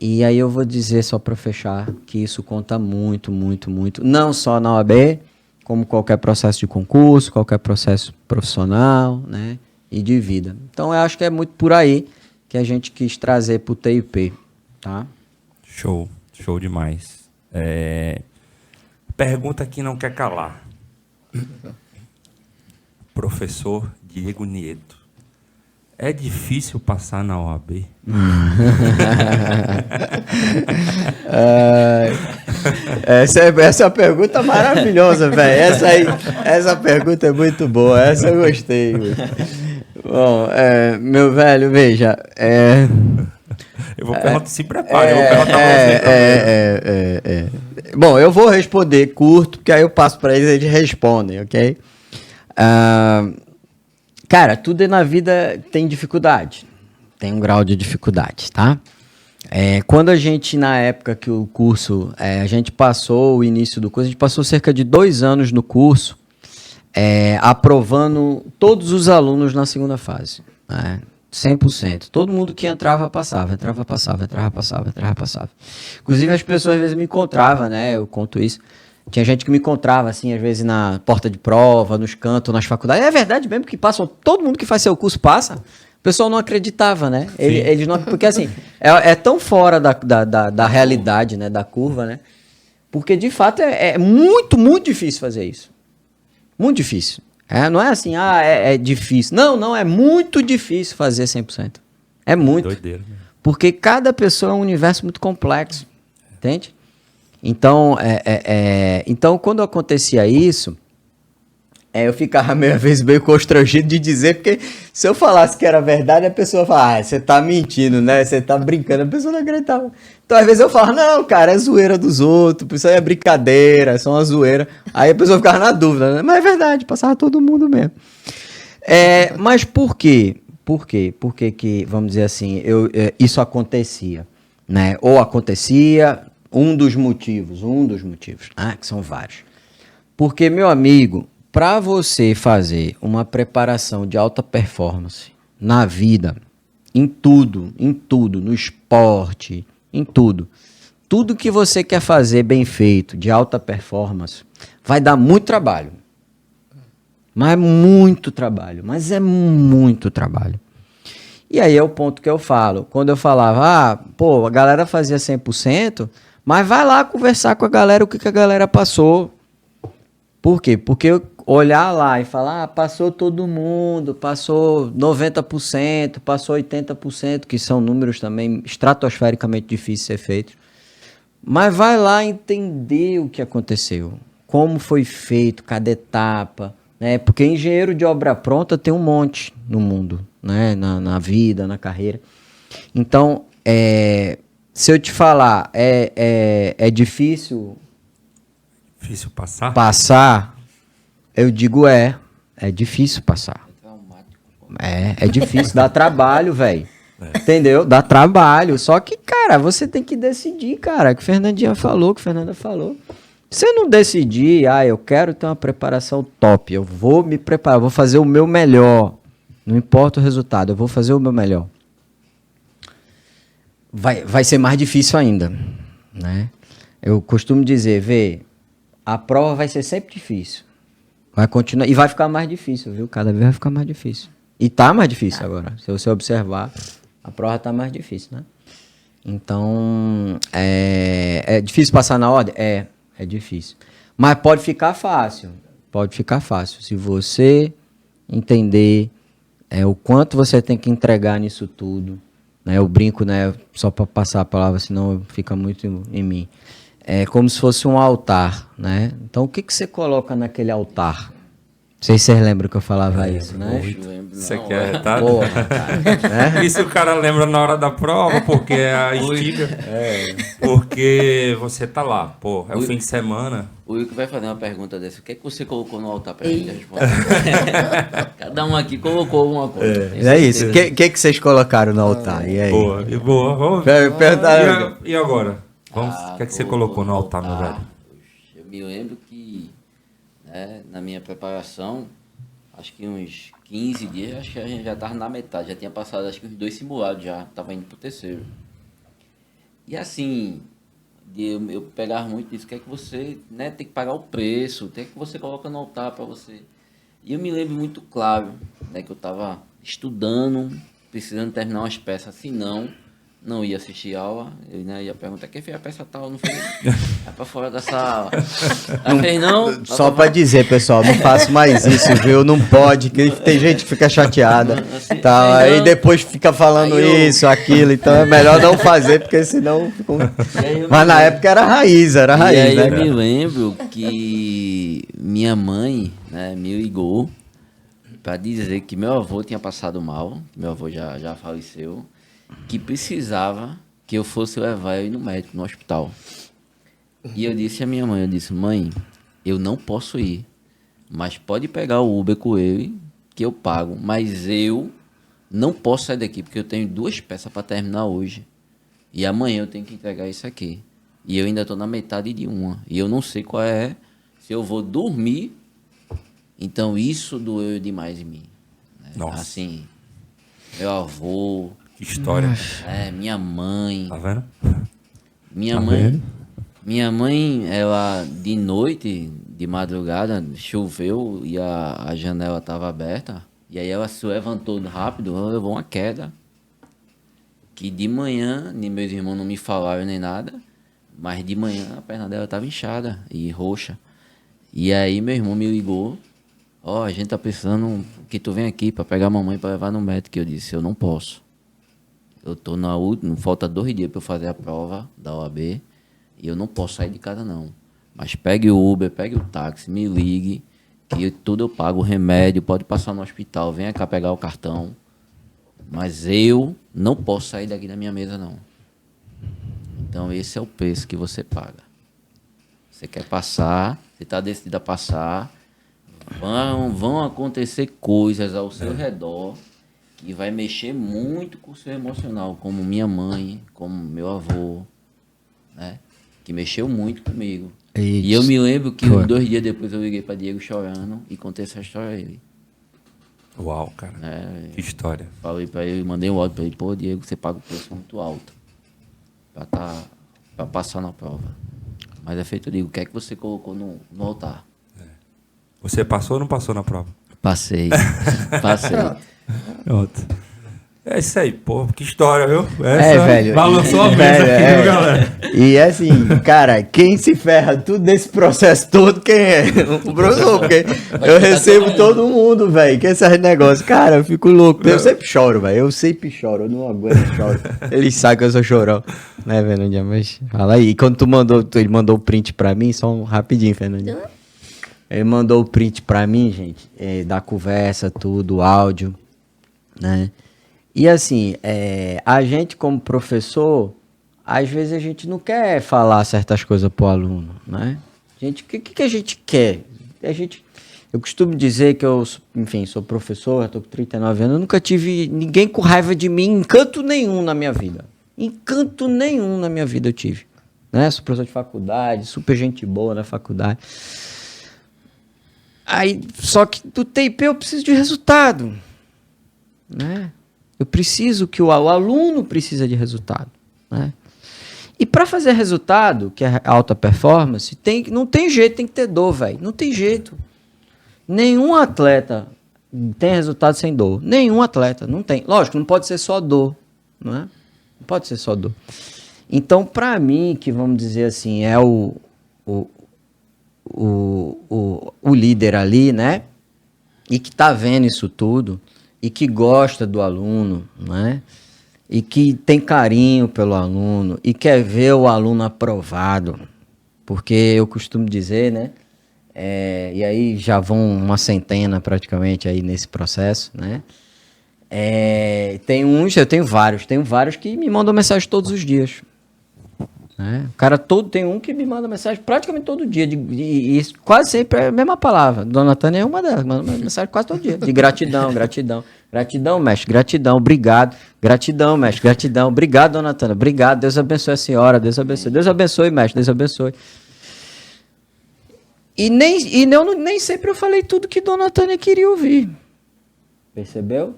B: E aí eu vou dizer, só para fechar, que isso conta muito, muito, muito, não só na OAB, como qualquer processo de concurso, qualquer processo profissional, né? E de vida. Então eu acho que é muito por aí que a gente quis trazer para o TIP, tá?
A: Show demais. Pergunta que não quer calar. Professor Diego Nieto. É difícil passar na OAB?
B: Essa é uma pergunta maravilhosa, velho. Essa pergunta é muito boa. Essa eu gostei. Bom, meu velho, veja.
A: Eu vou perguntar, se prepare, eu vou perguntar pra você.
B: Bom, eu vou responder curto, porque aí eu passo para eles e eles respondem, ok? Cara, tudo na vida tem dificuldade. Tem um grau de dificuldade, tá? Quando a gente, na época que o curso, a gente passou o início do curso, a gente passou cerca de 2 anos no curso, aprovando todos os alunos na segunda fase, né? 100%. Todo mundo que entrava, passava. Inclusive, as pessoas às vezes me encontravam, né? Eu conto isso. Tinha gente que me encontrava, assim, às vezes na porta de prova, nos cantos, nas faculdades. É verdade mesmo que passam, todo mundo que faz seu curso passa. O pessoal não acreditava, né? Eles não, porque, assim, é tão fora da realidade, né? Da curva, né? Porque, de fato, é muito, muito difícil fazer isso. Muito difícil. Não é assim, é difícil. Não, é muito difícil fazer 100%. É muito.
A: Doideira.
B: Porque cada pessoa é um universo muito complexo. Entende? Então, então quando acontecia isso, eu ficava meio constrangido de dizer, porque se eu falasse que era verdade, a pessoa falava, você tá mentindo, né? Você tá brincando, a pessoa não acreditava. Então, às vezes eu falava, não, cara, é zoeira dos outros, isso aí é brincadeira, é só uma zoeira. Aí a pessoa ficava na dúvida, né? Mas é verdade, passava todo mundo mesmo. Mas por quê? Por quê? Por que que, vamos dizer assim, isso acontecia, né? Ou acontecia, um dos motivos, que são vários. Porque, meu amigo, para você fazer uma preparação de alta performance na vida, em tudo, no esporte, em tudo que você quer fazer bem feito, de alta performance, vai dar muito trabalho. Mas é muito trabalho. E aí é o ponto que eu falo. Quando eu falava, a galera fazia 100%, mas vai lá conversar com a galera o que a galera passou. Por quê? Porque olhar lá e falar, passou todo mundo, passou 90%, passou 80%, que são números também estratosfericamente difíceis de ser feitos. Mas vai lá entender o que aconteceu, como foi feito cada etapa, né? Porque engenheiro de obra pronta tem um monte no mundo, né? Na vida, na carreira. Então, se eu te falar, é difícil...
A: Difícil passar?
B: Passar, eu digo é difícil passar. É difícil, dá trabalho, velho. Entendeu? Dá trabalho. Só que, cara, você tem que decidir, cara. Que Fernanda falou. Se você não decidir, eu quero ter uma preparação top, eu vou me preparar, vou fazer o meu melhor. Não importa o resultado, eu vou fazer o meu melhor. Vai ser mais difícil ainda, né? Eu costumo dizer, a prova vai ser sempre difícil. Vai continuar e vai ficar mais difícil, viu? Cada vez vai ficar mais difícil. E tá mais difícil agora. Se você observar, a prova tá mais difícil, né? Então, é difícil passar na ordem? É difícil. Mas pode ficar fácil. Se você entender o quanto você tem que entregar nisso tudo, né? Eu brinco, né? Só para passar a palavra, senão fica muito em mim. É como se fosse um altar, né? Então, o que você coloca naquele altar? sei se vocês lembram que eu falava isso, né?
A: Você quer, tá?
B: Porra, cara.
A: Isso o cara lembra na hora da prova, porque é a estiga. Porque você tá lá, pô, é o fim de semana.
D: O Wilco vai fazer uma pergunta dessa. O que é que você colocou no altar pra gente responder? Cada um aqui colocou alguma coisa.
B: É isso. O que vocês colocaram no altar? E aí?
A: Boa. Vamos
B: Perguntar.
A: E agora? O que é que você colocou no altar, meu velho?
D: Eu me lembro que, né, na minha preparação, acho que uns 15 dias, acho que a gente já estava na metade. Já tinha passado, acho que uns 2 simulados já. Tava indo pro terceiro. E assim, eu pegava muito isso. O que é que você, né, tem que pagar o preço? O que é que você coloca no altar para você? E eu me lembro muito claro, né, que eu estava estudando, precisando terminar umas peças. Senão, não ia assistir aula. Eu, né, ia perguntar, quem fez a peça tal? Não fez? Vai pra fora da sala. Fez não?
B: Só pra dizer, pessoal, não faço mais isso, viu? Não pode, que tem gente que fica chateada. Tá, aí depois fica falando isso, aquilo. Então é melhor não fazer, porque senão... Mas na época era raiz,
D: e aí
B: né?
D: eu me lembro que minha mãe, né, me ligou pra dizer que meu avô tinha passado mal, meu avô já faleceu, que precisava que eu fosse levar ele no médico, no hospital. E eu disse à minha mãe, mãe, eu não posso ir, mas pode pegar o Uber com ele, que eu pago, mas eu não posso sair daqui, porque eu tenho 2 peças para terminar hoje. E amanhã eu tenho que entregar isso aqui. E eu ainda estou na metade de uma. E eu não sei qual é, se eu vou dormir. Então isso doeu demais em mim. Né?
A: Nossa.
D: Assim, meu avô...
A: Que história.
D: minha mãe.
A: Tá vendo?
D: Minha mãe, ela de noite, de madrugada, choveu e a janela estava aberta. E aí ela se levantou rápido, ela levou uma queda. Que de manhã, nem meus irmãos não me falaram nem nada, mas de manhã a perna dela estava inchada e roxa. E aí meu irmão me ligou, a gente tá precisando que tu venha aqui para pegar a mamãe para levar no médico. Eu disse, eu não posso. Eu tô na última, falta 2 dias para eu fazer a prova da OAB e eu não posso sair de casa não. Mas pegue o Uber, pegue o táxi, me ligue, que tudo eu pago, o remédio, pode passar no hospital, venha cá pegar o cartão. Mas eu não posso sair daqui da minha mesa não. Então esse é o preço que você paga. Você quer passar, você está decidido a passar, vão acontecer coisas ao seu redor que vai mexer muito com o seu emocional, como minha mãe, como meu avô, né? Que mexeu muito comigo. E eu me lembro que 2 dias depois eu liguei para Diego chorando e contei essa história a ele.
A: Uau, cara. Que história.
D: Falei para ele, mandei um áudio para ele, pô, Diego, você paga o preço muito alto para passar na prova. Mas é feito, eu digo, o que é que você colocou no altar?
A: Você passou ou não passou na prova?
D: Passei.
A: Pronto. É isso aí, pô, que história, viu?
B: Velho.
A: Balançou a mesa aqui, viu, galera?
B: E assim, cara, quem se ferra tudo desse processo todo, quem é? O professor, porque eu recebo todo mundo, velho, que esses negócios. Cara, eu fico louco. Eu sempre choro, velho. Eu não aguento, choro. Eles sabem que eu sou chorão. Né, Fernandinha? Mas fala aí. E quando ele mandou o print pra mim, só rapidinho, Fernandinha. Ele mandou o print pra mim, gente, da conversa, tudo, áudio, né? E assim, a gente como professor, às vezes a gente não quer falar certas coisas pro aluno, né? O que a gente quer? Eu costumo dizer que eu, enfim, sou professor, estou com 39 anos, eu nunca tive ninguém com raiva de mim, encanto nenhum na minha vida. Encanto nenhum na minha vida eu tive. Né? Sou professor de faculdade, super gente boa na faculdade. Aí, só que do TIP eu preciso de resultado, né? Eu preciso que o aluno precisa de resultado, né? E para fazer resultado, que é alta performance, não tem jeito, tem que ter dor, velho. Não tem jeito. Nenhum atleta tem resultado sem dor. Nenhum atleta, não tem. Lógico, não pode ser só dor, não é? Não pode ser só dor. Então, para mim, que vamos dizer assim, é o líder ali, né? E que tá vendo isso tudo, e que gosta do aluno, né? E que tem carinho pelo aluno, e quer ver o aluno aprovado. Porque eu costumo dizer, né? E aí já vão uma centena praticamente aí nesse processo, né? Eu tenho vários que me mandam mensagem todos os dias. Né? O cara tem um que me manda mensagem praticamente todo dia, e quase sempre é a mesma palavra. Dona Tânia é uma delas, manda mensagem quase todo dia, de gratidão, gratidão. Gratidão, mestre, gratidão, obrigado. Gratidão, mestre, gratidão, obrigado, Dona Tânia, obrigado. Deus abençoe a senhora, Deus abençoe. Deus abençoe, mestre, Deus abençoe. E nem sempre eu falei tudo que Dona Tânia queria ouvir. Percebeu?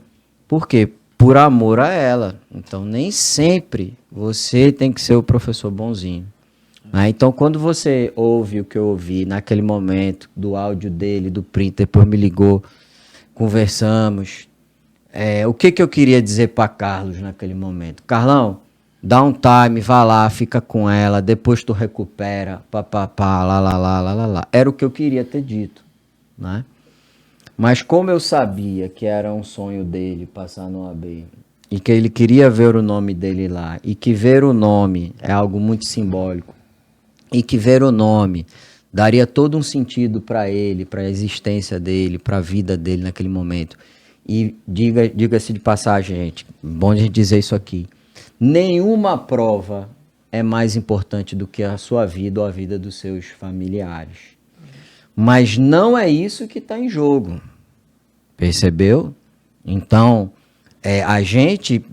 B: Por quê? Por amor a ela. Então, nem sempre você tem que ser o professor bonzinho. Então, quando você ouve o que eu ouvi naquele momento, do áudio dele, do print, depois me ligou, conversamos. O que eu queria dizer para Carlos naquele momento? Carlão, dá um time, vá lá, fica com ela, depois tu recupera, papapá, lá. Era o que eu queria ter dito, né? Mas como eu sabia que era um sonho dele passar no AB, e que ele queria ver o nome dele lá, e que ver o nome é algo muito simbólico, e que ver o nome daria todo um sentido para ele, para a existência dele, para a vida dele naquele momento. E diga-se de passagem, gente, bom a gente dizer isso aqui, nenhuma prova é mais importante do que a sua vida ou a vida dos seus familiares. Mas não é isso que está em jogo. Percebeu? Então, a gente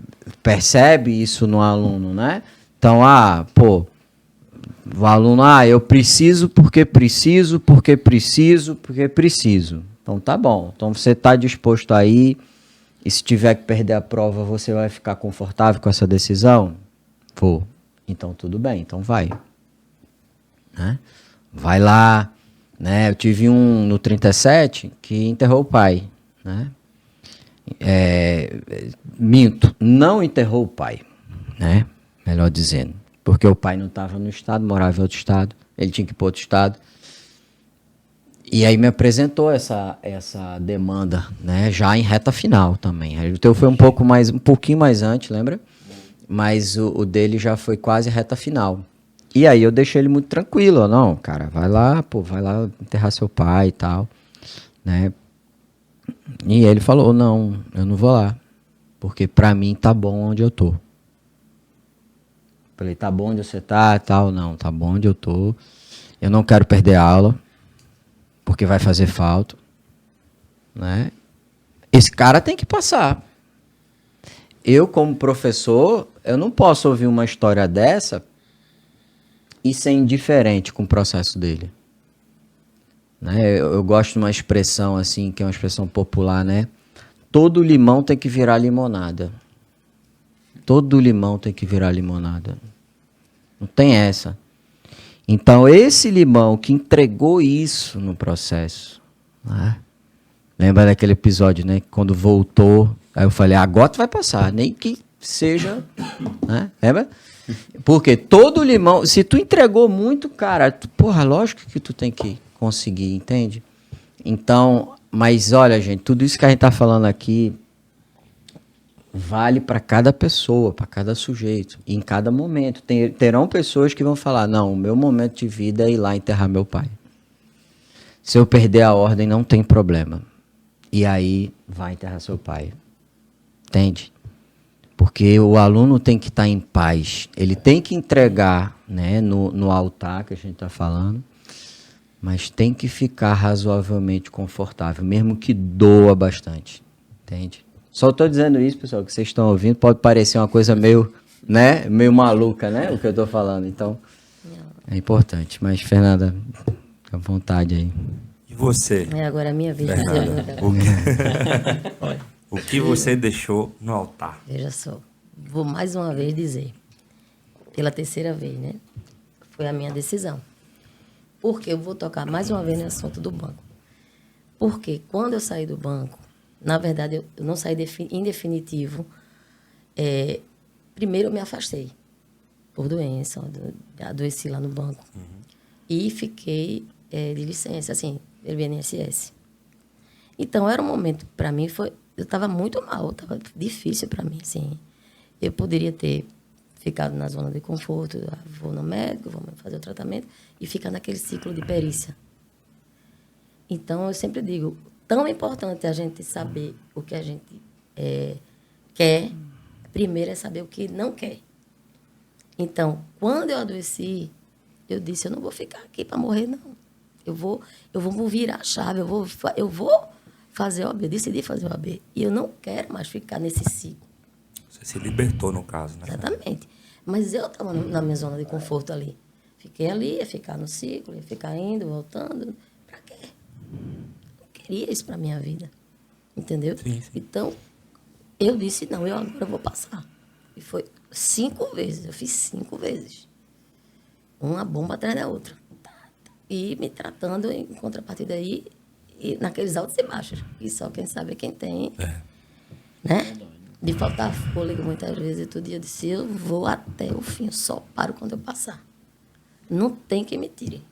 B: percebe isso no aluno, né? Então, o aluno, eu preciso porque preciso, porque preciso, porque preciso. Então, tá bom. Então, você está disposto a ir, e se tiver que perder a prova, você vai ficar confortável com essa decisão? Vou. Então, tudo bem. Então, vai. Né? Vai lá. Né? Eu tive um no 37 que enterrou o pai. Né? Minto, não enterrou o pai. Né? Melhor dizendo. Porque o pai não estava no estado, morava em outro estado. Ele tinha que ir para outro estado. E aí me apresentou essa demanda, né? Já em reta final também. O teu foi um pouquinho mais antes, lembra? Mas o dele já foi quase reta final. E aí eu deixei ele muito tranquilo. Não, cara, vai lá enterrar seu pai e tal, né? E ele falou, não, eu não vou lá, porque pra mim tá bom onde eu tô. Falei, tá bom onde você tá e tal? Não, tá bom onde eu tô. Eu não quero perder aula, porque vai fazer falta, né? Esse cara tem que passar. Eu, como professor, eu não posso ouvir uma história dessa e ser indiferente com o processo dele. Né? Eu gosto de uma expressão assim, que é uma expressão popular, né? Todo limão tem que virar limonada. Todo limão tem que virar limonada. Não tem essa. Então, esse limão que entregou isso no processo, né? Lembra daquele episódio, né? Quando voltou, aí eu falei, agora tu vai passar, nem que seja, né? Lembra? Porque todo limão, se tu entregou muito, cara, lógico que tu tem que conseguir, entende? Então, mas olha, gente, tudo isso que a gente tá falando aqui vale para cada pessoa, para cada sujeito, e em cada momento. Terão pessoas que vão falar, não, o meu momento de vida é ir lá enterrar meu pai. Se eu perder a ordem, não tem problema. E aí, vai enterrar seu pai. Entende? Porque o aluno tem que estar em paz. Ele tem que entregar, né, no altar que a gente está falando, mas tem que ficar razoavelmente confortável, mesmo que doa bastante. Entende? Só estou dizendo isso, pessoal, que vocês estão ouvindo. Pode parecer uma coisa meio maluca, né? O que eu estou falando. Então, é importante. Mas, Fernanda, fica à vontade aí.
A: E você?
C: Agora é a minha vez.
A: O que você deixou no altar?
C: Veja só. Vou mais uma vez dizer. Pela terceira vez, né? Foi a minha decisão. Porque eu vou tocar mais uma vez no assunto do banco. Porque quando eu saí do banco, na verdade, eu não saí em definitivo. Primeiro, eu me afastei por doença, adoeci lá no banco. Uhum. E fiquei de licença, assim, pelo INSS. Então, era um momento, para mim, eu estava muito mal, estava difícil para mim, assim. Eu poderia ter ficado na zona de conforto, vou no médico, vou fazer o tratamento, e ficar naquele ciclo de perícia. Então, eu sempre digo, tão importante a gente saber o que a gente quer, primeiro é saber o que não quer. Então, quando eu adoeci, eu disse, eu não vou ficar aqui para morrer, não. Eu vou virar a chave, eu vou fazer OAB, eu decidi fazer OAB. E eu não quero mais ficar nesse ciclo.
A: Você se libertou, no caso, né?
C: Exatamente. Mas eu estava na minha zona de conforto ali. Fiquei ali, ia ficar no ciclo, ia ficar indo, voltando. Para quê? Não queria isso para minha vida. Entendeu?
A: Sim.
C: Então, eu disse, não, eu agora vou passar. E foi 5 vezes, eu fiz 5 vezes. Uma bomba atrás da outra. E me tratando em contrapartida aí, e naqueles altos e baixos. E só quem sabe é quem tem. Né? De faltar fôlego muitas vezes. E todo dia eu disse, eu vou até o fim, eu só paro quando eu passar. Não tem quem me tire.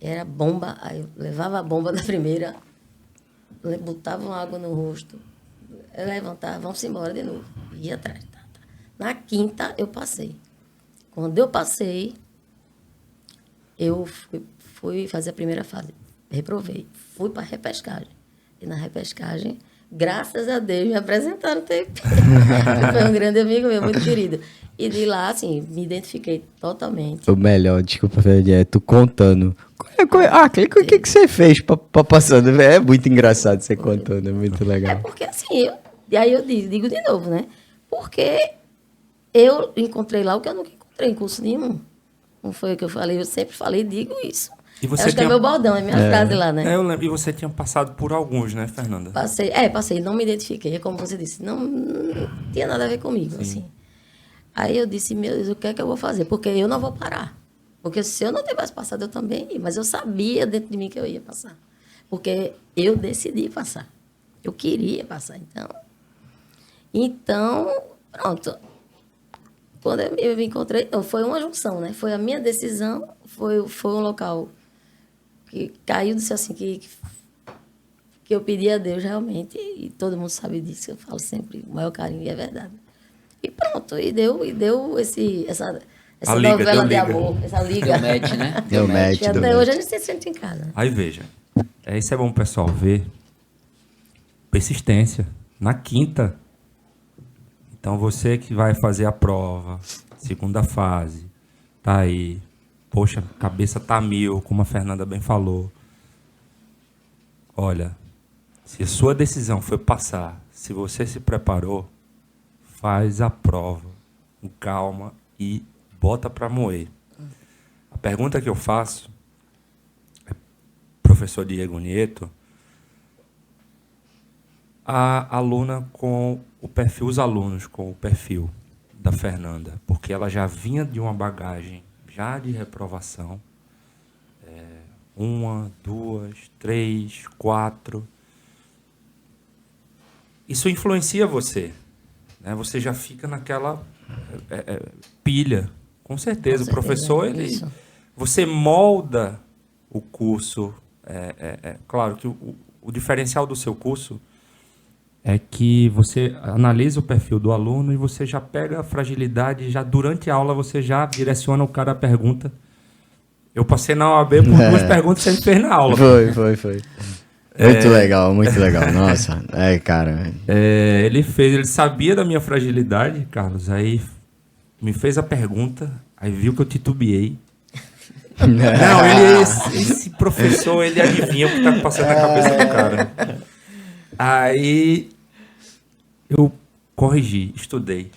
C: Era bomba, aí eu levava a bomba da primeira, botava uma água no rosto, eu levantava, vamos embora de novo. Ia atrás. Na 5ª, eu passei. Quando eu passei, eu fui fazer a primeira fase. Reprovei. Fui para a repescagem. E na repescagem, graças a Deus, me apresentaram o TP. Foi um grande amigo meu, muito querido. E de lá, assim, me identifiquei totalmente.
B: O melhor, desculpa, Fred, é tu contando. O que você fez pra passando? É muito engraçado você contando, é muito legal.
C: É porque, assim, e aí eu digo de novo, né? Porque eu encontrei lá o que eu nunca encontrei em curso nenhum. Não foi o que eu falei, eu sempre falei e digo isso.
A: E você
C: Acho que é meu bordão, é minha frase lá, né?
A: Eu lembro. E você tinha passado por alguns, né, Fernanda?
C: Passei, não me identifiquei. É como você disse, não tinha nada a ver comigo, assim. Aí eu disse, meu Deus, o que é que eu vou fazer? Porque eu não vou parar. Porque se eu não tivesse passado, eu também ia. Mas eu sabia dentro de mim que eu ia passar. Porque eu decidi passar. Eu queria passar, Então, pronto. Quando eu me encontrei, não, foi uma junção, né? Foi a minha decisão, foi um local que caiu do céu, assim, que eu pedi a Deus realmente, e todo mundo sabe disso, eu falo sempre, o maior carinho, e é verdade. E pronto, e deu essa novela de amor, essa liga.
D: Deu match, né?
B: Deu match.
C: E até hoje a gente se sente em casa.
A: Aí veja, isso é bom o pessoal ver. Persistência. Na 5ª. Então você que vai fazer a prova, segunda fase, tá aí. Poxa, cabeça tá mil, como a Fernanda bem falou. Olha, se a sua decisão foi passar, se você se preparou, faz a prova com calma e bota para moer. A pergunta que eu faço, professor Diego Nieto, a aluna com o perfil, os alunos com o perfil da Fernanda, porque ela já vinha de uma bagagem já de reprovação, 1, 2, 3, 4. Isso influencia você, né? Você já fica naquela pilha, com certeza. O professor, você molda o curso. Claro que o diferencial do seu curso é que você analisa o perfil do aluno e você já pega a fragilidade, já durante a aula você já direciona o cara a pergunta. Eu passei na OAB por 2 perguntas que você me fez na aula.
B: Foi. Muito legal. Nossa, cara.
A: Ele sabia da minha fragilidade, Carlos, aí me fez a pergunta, aí viu que eu titubeei. Não, esse professor, ele adivinha o que tá passando na cabeça do cara. Aí eu corrigi, estudei.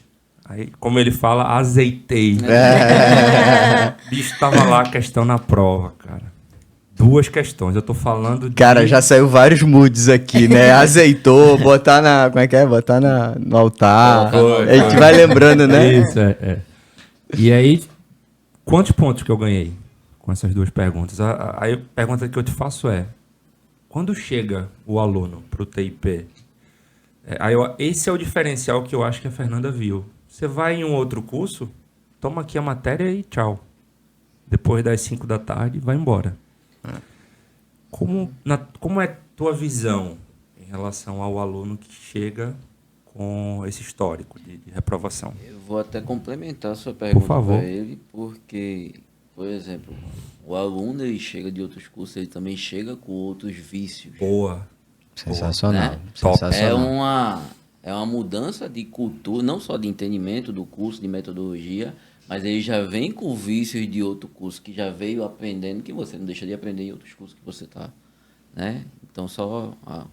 A: Aí, como ele fala, azeitei. Bicho, tava lá a questão na prova, cara. 2 questões, eu tô falando de...
B: Cara, já saiu vários moods aqui, né? Azeitou, botar na... Como é que é? Botar no altar. A gente vai lembrando, né?
A: Isso, E aí, quantos pontos que eu ganhei com essas 2 perguntas? Aí a pergunta que eu te faço é, quando chega o aluno pro TIP, esse é o diferencial que eu acho que a Fernanda viu. Você vai em um outro curso, toma aqui a matéria e tchau. Depois das 5 da tarde, vai embora. Como é tua visão em relação ao aluno que chega com esse histórico de reprovação?
D: Eu vou até complementar a sua pergunta para ele, porque por exemplo, o aluno, ele chega de outros cursos, ele também chega com outros vícios.
A: Boa.
B: Sensacional.
D: Né?
B: Sensacional.
D: É uma mudança de cultura, não só de entendimento do curso, de metodologia, mas ele já vem com vícios de outro curso, que já veio aprendendo, que você não deixa de aprender em outros cursos que você está, né? Então, só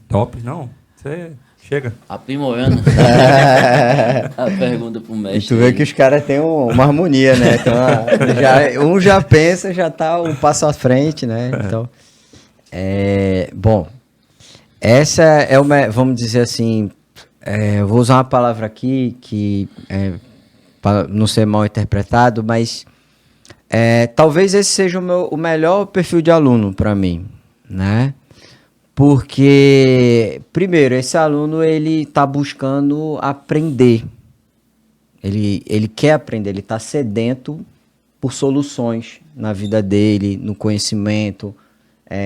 A: Top, não. Você chega.
D: aprimorando a pergunta pro
B: E
D: mestre.
B: tu vê que os caras têm uma harmonia, né? Então, um já pensa, já tá um passo à frente, né? Então, bom, essa é uma, vamos dizer assim, eu vou usar uma palavra aqui que para não ser mal interpretado, mas talvez esse seja o melhor perfil de aluno para mim, né? Porque, primeiro, esse aluno ele está buscando aprender. Ele quer aprender, ele está sedento por soluções na vida dele, no conhecimento.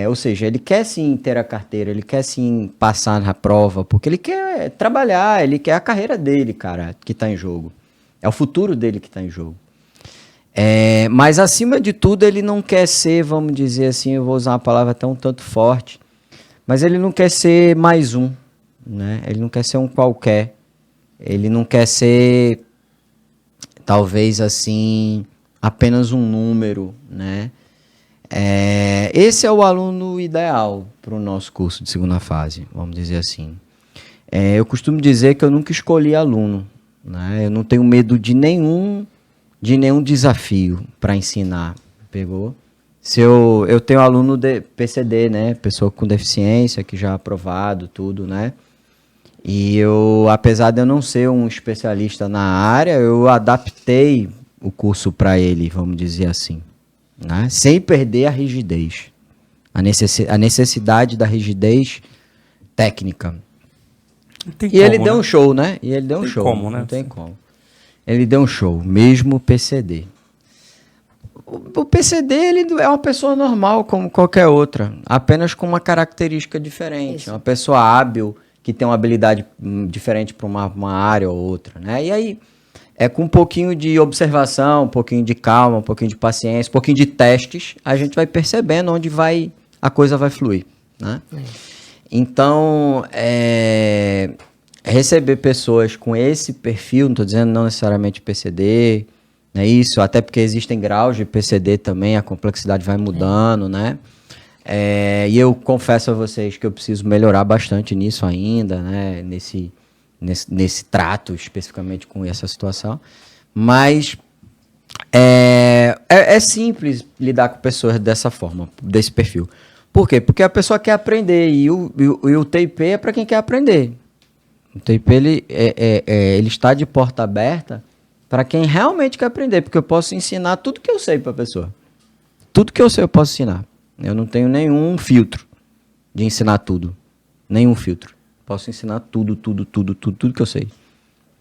B: Ou seja, ele quer sim ter a carteira, ele quer sim passar na prova, porque ele quer trabalhar, ele quer a carreira dele, cara, que está em jogo. É o futuro dele que está em jogo. Mas, acima de tudo, ele não quer ser, vamos dizer assim, eu vou usar uma palavra até um tanto forte, mas ele não quer ser mais um, né? Ele não quer ser um qualquer. Ele não quer ser, talvez assim, apenas um número, né? Esse é o aluno ideal para o nosso curso de segunda fase, vamos dizer assim. Eu costumo dizer que eu nunca escolhi aluno, né? Eu não tenho medo de nenhum desafio para ensinar, pegou? Se eu tenho aluno de PCD, né? Pessoa com deficiência, que já é aprovado, tudo, né? E apesar de eu não ser um especialista na área, eu adaptei o curso para ele, vamos dizer assim, né? Sem perder a rigidez, a necessidade da rigidez técnica. Ele deu um show, né? E ele deu um show.
A: Como, né?
B: Não tem como. Ele deu um show, mesmo PCD. O PCD ele é uma pessoa normal como qualquer outra, apenas com uma característica diferente.
C: Isso.
B: Uma pessoa hábil, que tem uma habilidade diferente para uma área ou outra, né? E aí, com um pouquinho de observação, um pouquinho de calma, um pouquinho de paciência, um pouquinho de testes, a gente vai percebendo onde a coisa vai fluir, né? Então, receber pessoas com esse perfil, não estou dizendo não necessariamente PCD, né? Isso, até porque existem graus de PCD também, a complexidade vai mudando, né? E eu confesso a vocês que eu preciso melhorar bastante nisso ainda, né? Nesse trato, especificamente com essa situação. Mas é simples lidar com pessoas dessa forma, desse perfil. Por quê? Porque a pessoa quer aprender e o TIP é para quem quer aprender. O TIP ele está de porta aberta para quem realmente quer aprender, porque eu posso ensinar tudo que eu sei para a pessoa. Tudo que eu sei eu posso ensinar. Eu não tenho nenhum filtro de ensinar tudo. Nenhum filtro. Posso ensinar tudo que eu sei.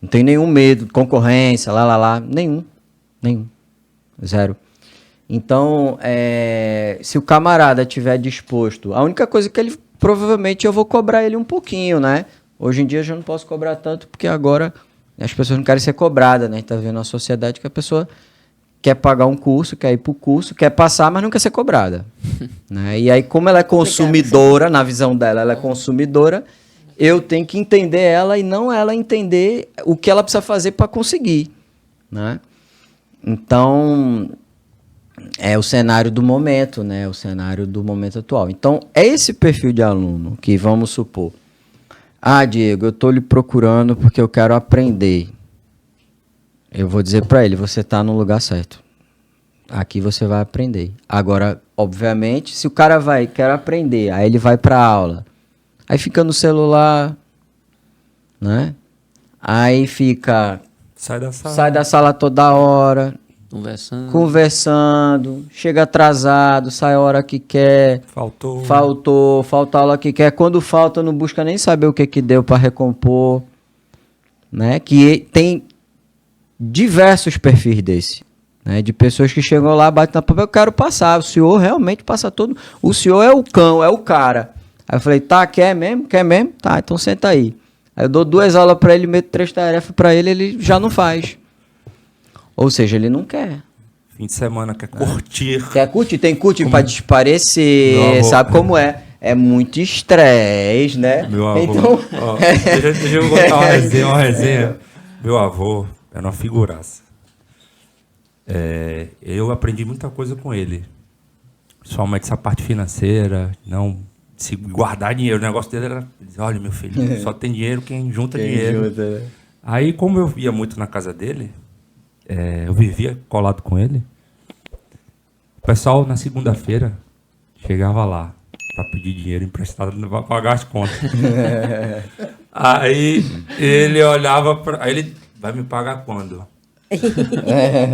B: Não tenho nenhum medo, concorrência, nenhum. Zero. Então, se o camarada estiver disposto, a única coisa que ele, provavelmente eu vou cobrar ele um pouquinho, né? Hoje em dia eu já não posso cobrar tanto, porque agora as pessoas não querem ser cobradas, né? Tá vendo a sociedade que a pessoa quer pagar um curso, quer ir pro curso, quer passar, mas não quer ser cobrada. Né? E aí, como ela é consumidora, na visão dela, ela é consumidora, eu tenho que entender ela e não ela entender o que ela precisa fazer para conseguir, né? Então, é o cenário do momento, né? O cenário do momento atual. Então, é esse perfil de aluno que, vamos supor, Diego, eu estou lhe procurando porque eu quero aprender. Eu vou dizer para ele, você está no lugar certo. Aqui você vai aprender. Agora, obviamente, se o cara quer aprender, aí ele vai para a aula. Aí fica no celular, né? Aí fica... Sai da sala toda hora. Conversando. Chega atrasado, sai a hora que quer. Falta a hora que quer. Quando falta, não busca nem saber o que deu para recompor. Né? Que tem diversos perfis desse. Né? De pessoas que chegam lá, batem na papel, eu quero passar. O senhor realmente passa todo. O senhor é o cão, é o cara. Aí eu falei, tá, quer mesmo? Quer mesmo? Tá, então senta aí. Aí eu dou 2 aulas para ele, meto 3 tarefas para ele, ele já não faz. Ou seja, ele não quer.
A: Fim de semana quer curtir.
B: Quer curtir? Tem curtir pra desaparecer, sabe como é? É muito estresse, né?
A: Meu avô.
B: Então...
A: Ó, deixa eu contar uma resenha. Meu avô era uma figuraça. Eu aprendi muita coisa com ele. Principalmente essa parte financeira, não se guardar dinheiro. O negócio dele era, olha, meu filho, só tem dinheiro quem junta dinheiro. Aí, como eu ia muito na casa dele, eu vivia colado com ele, o pessoal, na segunda-feira, chegava lá para pedir dinheiro emprestado para pagar as contas. Aí ele olhava para... Aí ele, vai me pagar quando?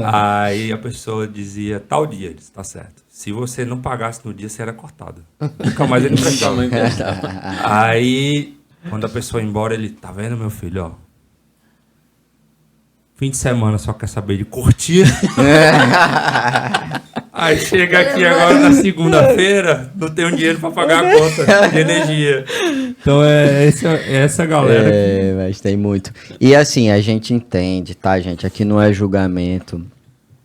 A: Aí a pessoa dizia, tal dia. Ele disse, tá certo. Se você não pagasse no dia, você era cortado. Nunca mais ele emprestava. Aí, quando a pessoa ia embora, ele, tá vendo, meu filho, ó? Fim de semana só quer saber de curtir. Aí chega aqui agora na segunda-feira, não tem um dinheiro para pagar a conta de energia. Então é essa galera aqui.
B: Mas tem muito. E assim, a gente entende, tá, gente? Aqui não é julgamento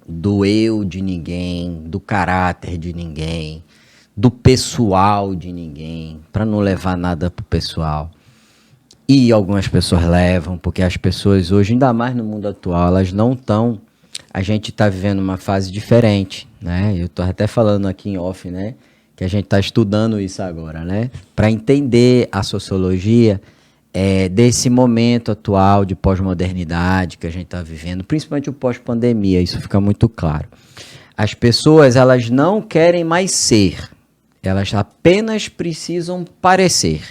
B: do eu de ninguém, do caráter de ninguém, do pessoal de ninguém, para não levar nada pro pessoal. E algumas pessoas levam, porque as pessoas hoje, ainda mais no mundo atual, elas não estão... A gente está vivendo uma fase diferente, né? Eu estou até falando aqui em off, né? Que a gente está estudando isso agora, né? Para entender a sociologia desse momento atual de pós-modernidade que a gente está vivendo, principalmente o pós-pandemia, isso fica muito claro. As pessoas, elas não querem mais ser, elas apenas precisam parecer.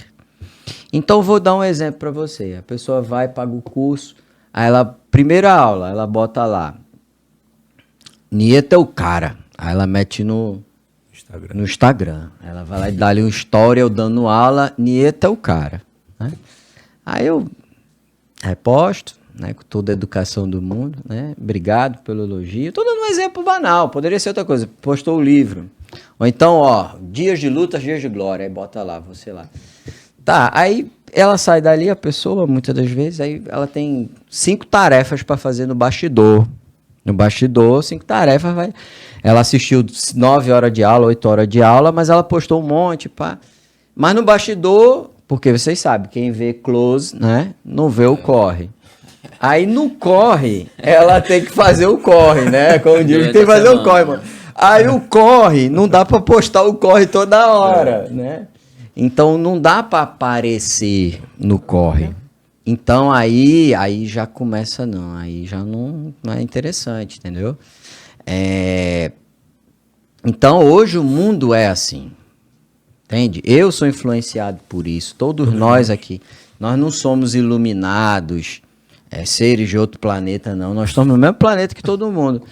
B: Então, vou dar um exemplo para você. A pessoa vai, paga o curso, aí ela, primeira aula, ela bota lá, Nieta é o cara. Aí ela mete no Instagram. Ela vai lá e dá ali um story, eu dando aula, Nieta é o cara. Né? Aí eu reposto, né, com toda a educação do mundo, né? Obrigado pelo elogio. Estou dando um exemplo banal, poderia ser outra coisa. Postou o livro. Ou então, ó, dias de luta, dias de glória. Aí bota lá, você lá. Tá, aí ela sai dali, a pessoa, muitas das vezes, aí ela tem 5 tarefas para fazer no bastidor. No bastidor, 5 tarefas, vai. Ela assistiu 9 horas de aula, 8 horas de aula, mas ela postou um monte, pá. Mas no bastidor, porque vocês sabem, quem vê close, né, não vê o corre. Aí no corre, ela tem que fazer o corre, né? Como diz, tem que fazer o corre, mano. Aí o corre, não dá para postar o corre toda hora, né? Então não dá para aparecer no corre. Então aí já começa não, aí já não é interessante, entendeu? Então hoje o mundo é assim, entende? Eu sou influenciado por isso, todos nós aqui, nós não somos iluminados, seres de outro planeta não, nós estamos no mesmo planeta que todo mundo.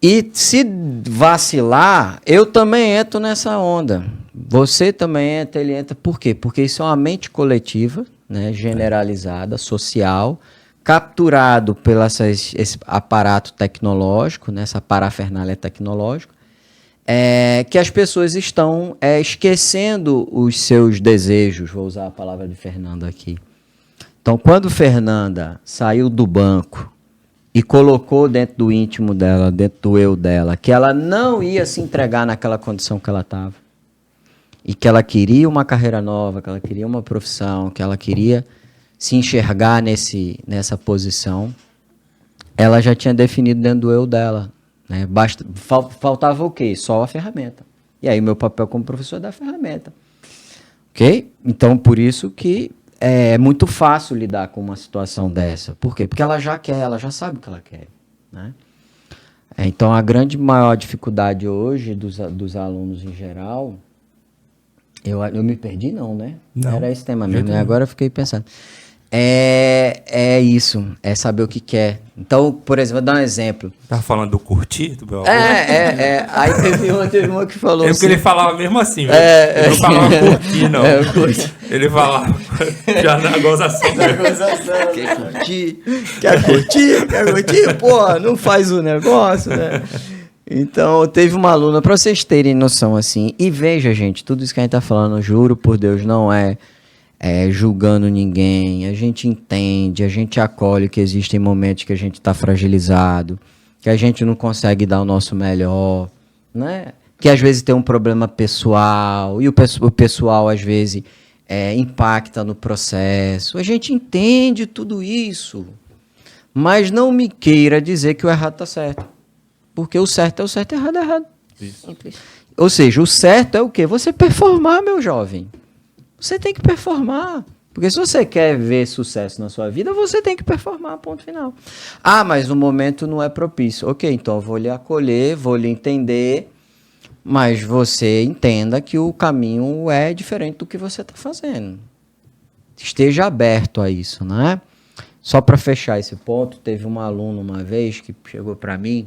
B: E se vacilar, eu também entro nessa onda, você também entra, ele entra, por quê? Porque isso é uma mente coletiva, né, generalizada, social, capturado pelo esse aparato tecnológico, né, essa parafernália tecnológica, que as pessoas estão esquecendo os seus desejos, vou usar a palavra de Fernanda aqui. Então, quando Fernanda saiu do banco e colocou dentro do íntimo dela, dentro do eu dela, que ela não ia se entregar naquela condição que ela estava, e que ela queria uma carreira nova, que ela queria uma profissão, que ela queria se enxergar nessa posição, ela já tinha definido dentro do eu dela. Né? Faltava o quê? Só a ferramenta. E aí o meu papel como professor é dar a ferramenta. Ok? Então, por isso que é muito fácil lidar com uma situação dessa. Por quê? Porque ela já quer, ela já sabe o que ela quer. Né? Então, a maior dificuldade hoje dos alunos em geral... Eu me perdi, não, né? Não. Era esse tema mesmo, né? Agora eu fiquei pensando. É isso, é saber o que quer. Então, por exemplo, vou dar um exemplo.
A: Tava falando do curtir, do meu avô?
B: Aí teve uma que falou
A: assim. Porque ele falava mesmo assim, velho. Ele não falava curtir, não. Ele falava já na gozação.
B: Quer curtir? Pô, não faz o negócio, né? Então, teve uma aluna, para vocês terem noção assim, e veja, gente, tudo isso que a gente tá falando, juro por Deus, não é julgando ninguém, a gente entende, a gente acolhe que existem momentos que a gente tá fragilizado, que a gente não consegue dar o nosso melhor, né? Que às vezes tem um problema pessoal, e o pessoal às vezes impacta no processo. A gente entende tudo isso, mas não me queira dizer que o errado está certo. Porque o certo é o certo e o errado é errado.
C: Simples.
B: Ou seja, o certo é o quê? Você performar, meu jovem. Você tem que performar. Porque se você quer ver sucesso na sua vida, você tem que performar, ponto final. Ah, mas o momento não é propício. Ok, então eu vou lhe acolher, vou lhe entender, mas você entenda que o caminho é diferente do que você está fazendo. Esteja aberto a isso, né? Só para fechar esse ponto, teve um aluno uma vez que chegou para mim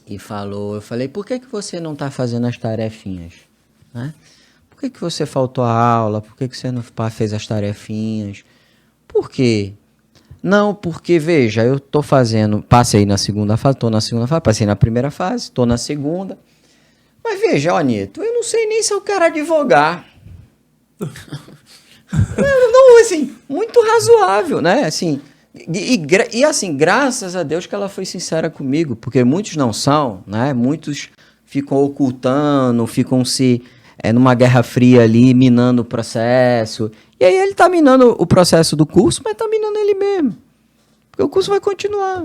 B: e falou, eu falei, por que você não está fazendo as tarefinhas? Né? Por que você faltou a aula? Por que você não fez as tarefinhas? Por quê? Não, porque, veja, eu estou fazendo, passei na segunda fase, estou na segunda fase, passei na primeira fase, estou na segunda. Mas veja, ó, Nito, eu não sei nem se eu quero advogar. Não, assim, muito razoável, né? Assim, e assim, graças a Deus que ela foi sincera comigo, porque muitos não são, né? Muitos ficam ocultando, ficam se numa guerra fria ali, minando o processo. E aí ele tá minando o processo do curso, mas tá minando ele mesmo. Porque o curso vai continuar,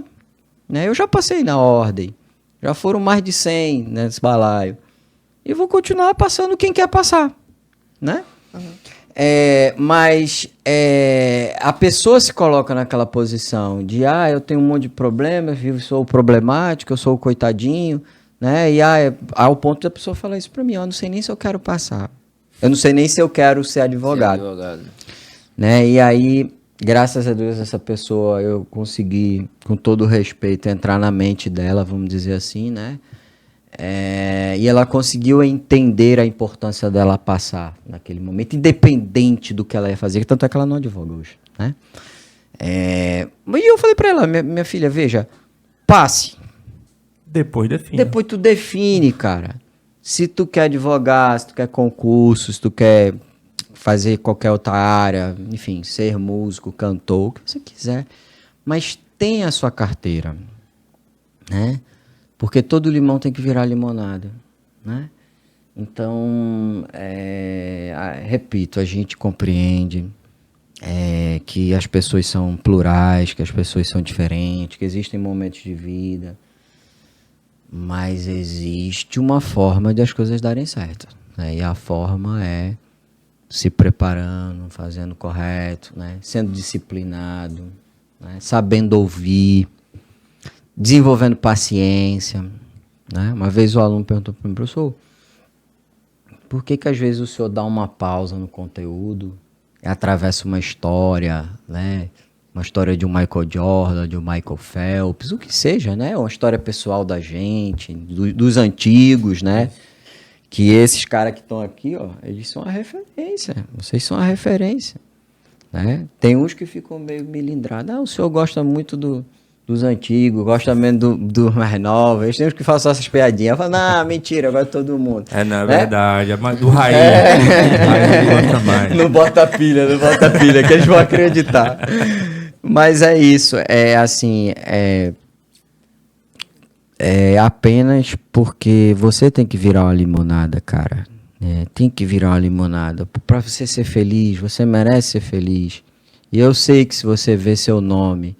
B: né? Eu já passei na ordem, já foram mais de 100 nesse balaio. E vou continuar passando quem quer passar, né? Uhum. Mas a pessoa se coloca naquela posição de eu tenho um monte de problemas, eu sou o problemático, eu sou o coitadinho, né? E ao ponto da pessoa falar isso para mim, eu não sei nem se eu quero passar, eu não sei nem se eu quero ser advogado. Né? E aí, graças a Deus, essa pessoa, eu consegui, com todo respeito, entrar na mente dela, vamos dizer assim, né? E ela conseguiu entender a importância dela passar naquele momento, independente do que ela ia fazer, tanto é que ela não advoga hoje, né? E eu falei pra ela, minha filha, veja, passe.
A: Depois define.
B: Depois tu define, cara. Se tu quer advogar, se tu quer concurso, se tu quer fazer qualquer outra área, enfim, ser músico, cantor, o que você quiser, mas tenha a sua carteira, né? Porque todo limão tem que virar limonada, né? Então, repito, a gente compreende que as pessoas são plurais, que as pessoas são diferentes, que existem momentos de vida, mas existe uma forma de as coisas darem certo, né? E a forma é se preparando, fazendo correto, né? Sendo disciplinado, né? Sabendo ouvir, desenvolvendo paciência, né? Uma vez o aluno perguntou para mim, professor, por que às vezes o senhor dá uma pausa no conteúdo e atravessa uma história, né? Uma história de um Michael Jordan, de um Michael Phelps, o que seja, né? Uma história pessoal da gente, dos antigos, né? Que esses caras que estão aqui, ó, eles são a referência, vocês são a referência, né? Tem uns que ficam meio melindrados, o senhor gosta muito dos antigos, gosta menos do mais novo. Eles têm uns que fazem essas piadinhas. Eu falo, não, mentira, agora todo mundo.
A: Não é verdade, é mais do raiz. Raiz não gosta mais.
B: Não bota pilha, que eles vão acreditar. Mas é isso, apenas porque você tem que virar uma limonada, cara. Tem que virar uma limonada. Pra você ser feliz, você merece ser feliz. E eu sei que se você vê seu nome,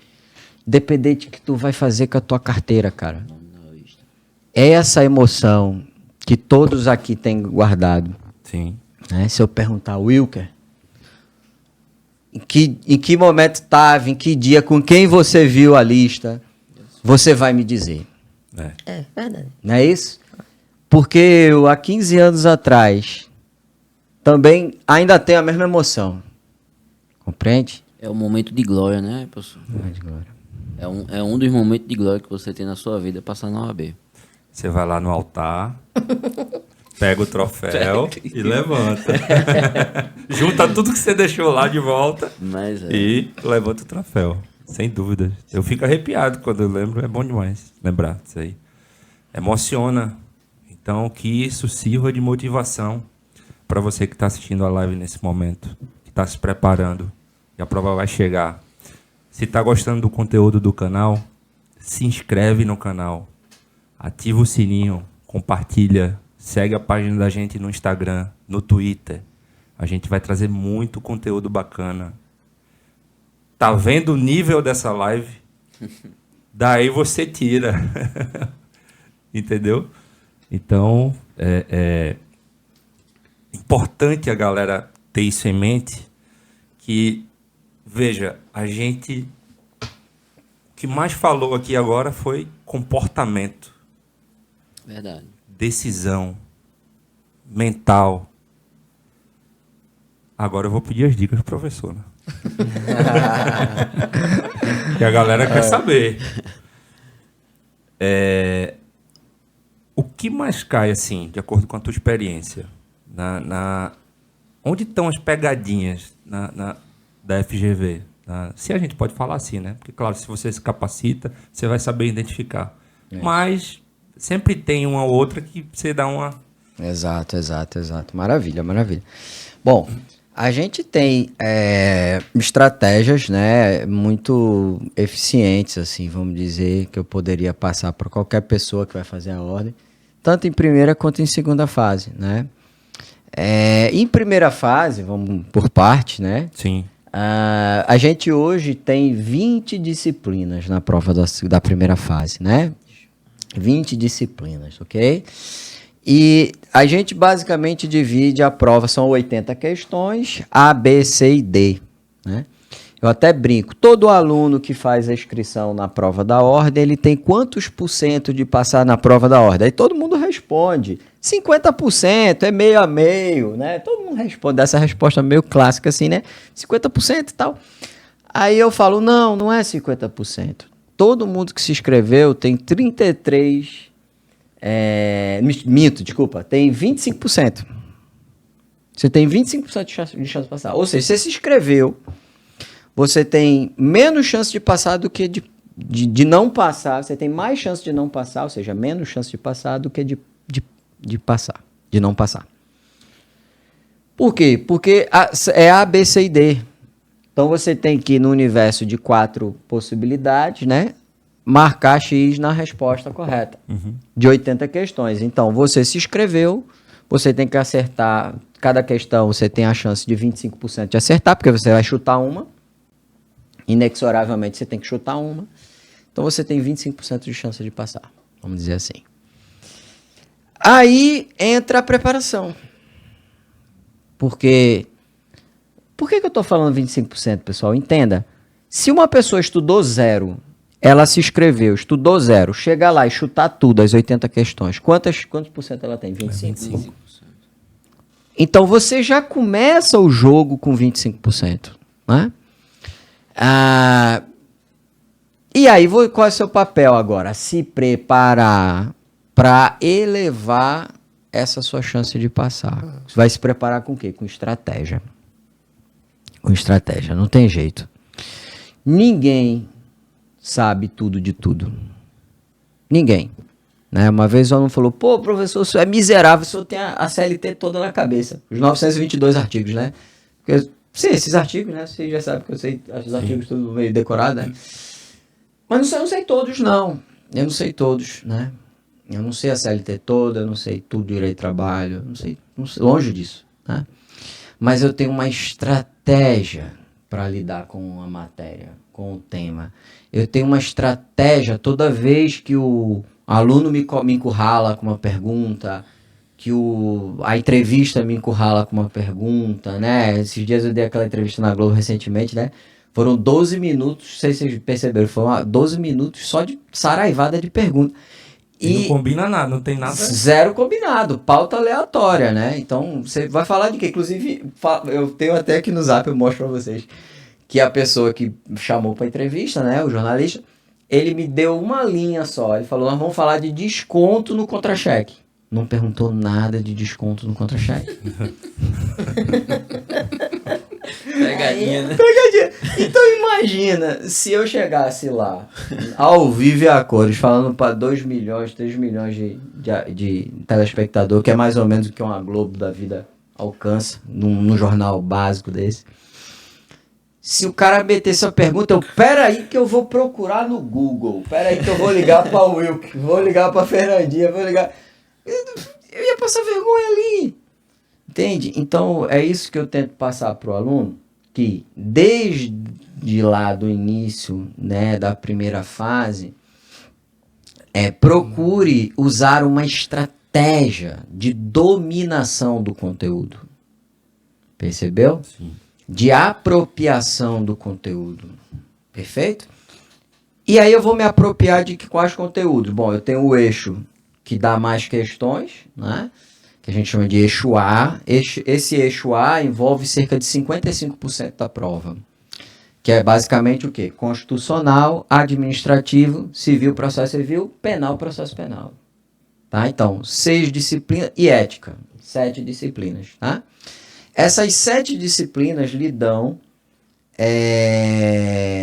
B: independente do que tu vai fazer com a tua carteira, cara. É essa emoção que todos aqui têm guardado.
A: Sim.
B: Né? Se eu perguntar, Wilker, em que momento estava, em que dia, com quem você viu a lista, você vai me dizer.
C: É verdade.
B: Não é isso? Porque eu, há 15 anos atrás, também ainda tenho a mesma emoção. Compreende?
D: É um momento de glória, né, professor?
B: De glória.
D: É um dos momentos de glória que você tem na sua vida, passar na OAB.
A: Você vai lá no altar, pega o troféu e levanta. Junta tudo que você deixou lá de volta e levanta o troféu. Sem dúvida. Eu fico arrepiado quando eu lembro. É bom demais lembrar disso aí. Emociona. Então, que isso sirva de motivação para você que está assistindo a live nesse momento, que está se preparando. E a prova vai chegar. Se está gostando do conteúdo do canal, se inscreve no canal, ativa o sininho, compartilha, segue a página da gente no Instagram, no Twitter. A gente vai trazer muito conteúdo bacana. Tá vendo o nível dessa live? Daí você tira. Entendeu? Então, é importante a galera ter isso em mente, que, veja, a gente... O que mais falou aqui agora foi comportamento.
D: Verdade.
A: Decisão. Mental. Agora eu vou pedir as dicas do professor, né? Que a galera quer saber. O que mais cai, assim, de acordo com a tua experiência? Onde estão as pegadinhas da FGV? Se a gente pode falar assim, né? Porque, claro, se você se capacita, você vai saber identificar. Mas sempre tem uma ou outra que você dá uma...
B: Exato. Maravilha. Bom, a gente tem estratégias, né, muito eficientes, assim, vamos dizer, que eu poderia passar para qualquer pessoa que vai fazer a ordem, tanto em primeira quanto em segunda fase, né? Em primeira fase, vamos por parte, né?
A: Sim.
B: A gente hoje tem 20 disciplinas na prova da primeira fase, né? 20 disciplinas, ok? E a gente basicamente divide a prova, são 80 questões, A, B, C e D, né? Eu até brinco, todo aluno que faz a inscrição na prova da ordem, ele tem quantos % de passar na prova da ordem? Aí todo mundo responde, 50%, é meio a meio, né? Todo mundo responde, essa resposta meio clássica assim, né? 50% e tal. Aí eu falo, não é 50%. Todo mundo que se inscreveu tem 33... tem 25%. Você tem 25% de chance de passar. Ou seja, você se inscreveu, você tem menos chance de passar do que de não passar. Você tem mais chance de não passar, ou seja, menos chance de passar do que de passar, de não passar. Por quê? Porque é A, B, C e D. Então você tem que, no universo de 4 possibilidades, né, marcar X na resposta correta, de 80 questões. Então, você se inscreveu, você tem que acertar, cada questão você tem a chance de 25% de acertar, porque você vai chutar uma, inexoravelmente você tem que chutar uma, então você tem 25% de chance de passar, vamos dizer assim. Aí entra a preparação. Por que eu estou falando 25%, pessoal? Entenda, se uma pessoa estudou 0, ela se inscreveu, estudou 0, chega lá e chutar tudo, as 80 questões. Quantos por cento ela tem? 25%. Então, você já começa o jogo com 25%. Né? E aí, qual é o seu papel agora? Se preparar para elevar essa sua chance de passar. Você vai se preparar com o quê? Com estratégia. Com estratégia, não tem jeito. Ninguém sabe tudo de tudo. Ninguém. Né? Uma vez o aluno falou, pô, professor, o senhor é miserável, o senhor tem a CLT toda na cabeça. Os 922 artigos, né? Porque, sim, esses artigos, né? Você já sabe que eu sei os artigos tudo meio decorado, né? Mas eu não sei todos, não. Eu não sei todos, né? Eu não sei a CLT toda, eu não sei tudo de direito de trabalho, não sei, longe disso, né? Mas eu tenho uma estratégia para lidar com a matéria, com o tema. Eu tenho uma estratégia toda vez que o aluno me encurrala com uma pergunta, que a entrevista me encurrala com uma pergunta, né? Esses dias eu dei aquela entrevista na Globo recentemente, né? Foram 12 minutos, não sei se vocês perceberam, foram 12 minutos só de saraivada de pergunta.
A: E não combina nada, não tem nada.
B: Zero combinado, pauta aleatória, né? Então, você vai falar de quê? Inclusive, eu tenho até aqui no Zap, eu mostro pra vocês, que a pessoa que chamou pra entrevista, né, o jornalista, ele me deu uma linha só. Ele falou, nós vamos falar de desconto no contra-cheque. Não perguntou nada de desconto no contra-cheque.
D: Pegadinha, né?
B: Pegadinha. Então imagina se eu chegasse lá, ao vivo e a cores, falando para 2 milhões, 3 milhões de telespectador, que é mais ou menos o que uma Globo da vida alcança, num jornal básico desse. Se o cara meter essa pergunta, peraí que eu vou procurar no Google. Peraí que eu vou ligar para o Wilk, vou ligar para a Fernandinha, vou ligar... Eu ia passar vergonha ali. Entende? Então, é isso que eu tento passar para o aluno, que desde lá do início, né, da primeira fase, procure usar uma estratégia de dominação do conteúdo. Percebeu?
A: Sim.
B: De apropriação do conteúdo. Perfeito? E aí eu vou me apropriar de quais conteúdos? Bom, eu tenho o eixo que dá mais questões, né? Que a gente chama de eixo A. Esse eixo A envolve cerca de 55% da prova. Que é basicamente o quê? Constitucional, administrativo, civil, processo civil, penal, processo penal. Tá? Então, 6 disciplinas e ética. 7 disciplinas. Tá? Essas 7 disciplinas lhe dão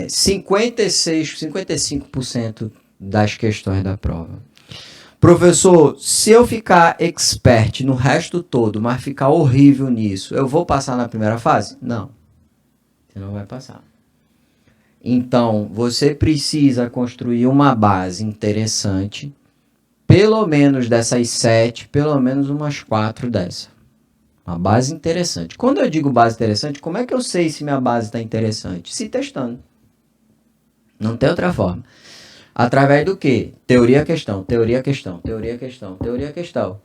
B: 55% das questões da prova. Professor, se eu ficar expert no resto todo, mas ficar horrível nisso, eu vou passar na primeira fase? Não. Você não vai passar. Então, você precisa construir uma base interessante, pelo menos dessas 7, pelo menos umas 4 dessas. Uma base interessante. Quando eu digo base interessante, como é que eu sei se minha base está interessante? Se testando. Não tem outra forma. Através do quê? Teoria, questão, teoria, questão, teoria, questão, teoria, questão.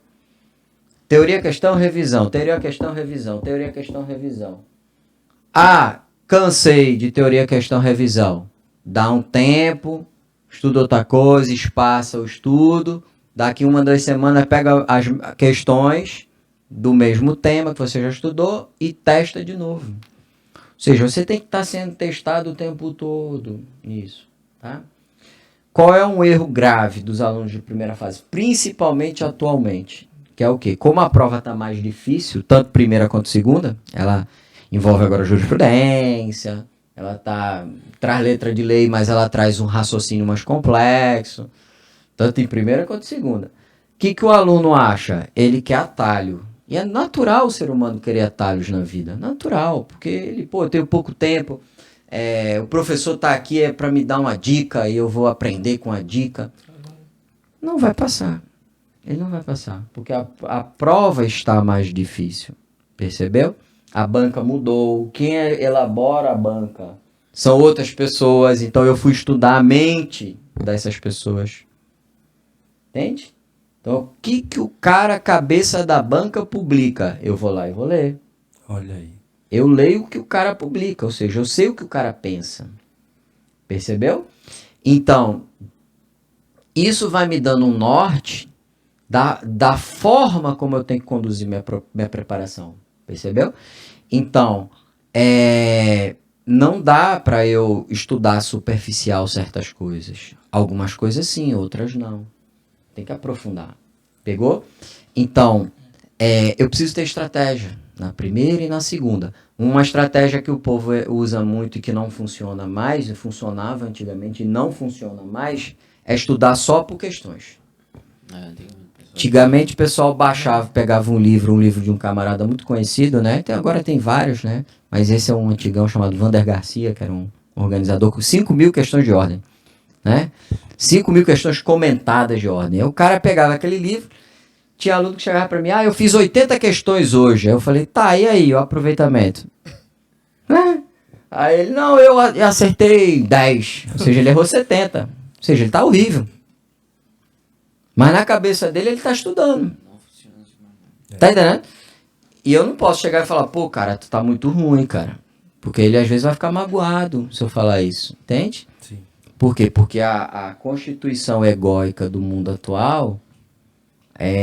B: Teoria, questão, revisão, teoria, questão, revisão, teoria, questão, revisão. Ah, cansei de teoria, questão, revisão. Dá um tempo, estuda outra coisa, espaça o estudo. Daqui 1, 2 semanas pega as questões do mesmo tema que você já estudou e testa de novo. Ou seja, você tem que estar sendo testado o tempo todo nisso, tá? Qual é um erro grave dos alunos de primeira fase, principalmente atualmente? Que é o quê? Como a prova está mais difícil, tanto primeira quanto segunda, ela envolve agora jurisprudência, ela traz letra de lei, mas ela traz um raciocínio mais complexo, tanto em primeira quanto em segunda. O que o aluno acha? Ele quer atalho. E é natural o ser humano querer atalhos na vida. Natural, porque ele, eu tenho pouco tempo, o professor está aqui para me dar uma dica e eu vou aprender com a dica. Não vai passar. Ele não vai passar, porque a prova está mais difícil. Percebeu? A banca mudou. Quem elabora a banca são outras pessoas, então eu fui estudar a mente dessas pessoas. Entende? Então, o que o cara cabeça da banca publica? Eu vou lá e vou ler.
A: Olha aí.
B: Eu leio o que o cara publica, ou seja, eu sei o que o cara pensa. Percebeu? Então, isso vai me dando um norte da forma como eu tenho que conduzir minha preparação. Percebeu? Então, não dá para eu estudar superficial certas coisas. Algumas coisas sim, outras não. Tem que aprofundar. Pegou? Então, eu preciso ter estratégia na primeira e na segunda. Uma estratégia que o povo usa muito e que não funciona mais, funcionava antigamente e não funciona mais, é estudar só por questões. Antigamente o pessoal baixava, pegava um livro de um camarada muito conhecido, né? Agora tem vários, né? Mas esse é um antigão chamado Vander Garcia, que era um organizador com 5.000 questões de ordem, né? 5.000 questões comentadas de ordem. Aí o cara pegava aquele livro, tinha aluno que chegava para mim, eu fiz 80 questões hoje. Aí eu falei, tá, e aí o aproveitamento? Aí ele, não, eu acertei 10. Ou seja, ele errou 70. Ou seja, ele tá horrível. Mas na cabeça dele, ele tá estudando. Tá entendendo? E eu não posso chegar e falar, pô, cara, tu tá muito ruim, cara. Porque ele às vezes vai ficar magoado se eu falar isso. Entende?
A: Sim.
B: Por quê? Porque a constituição egóica do mundo atual,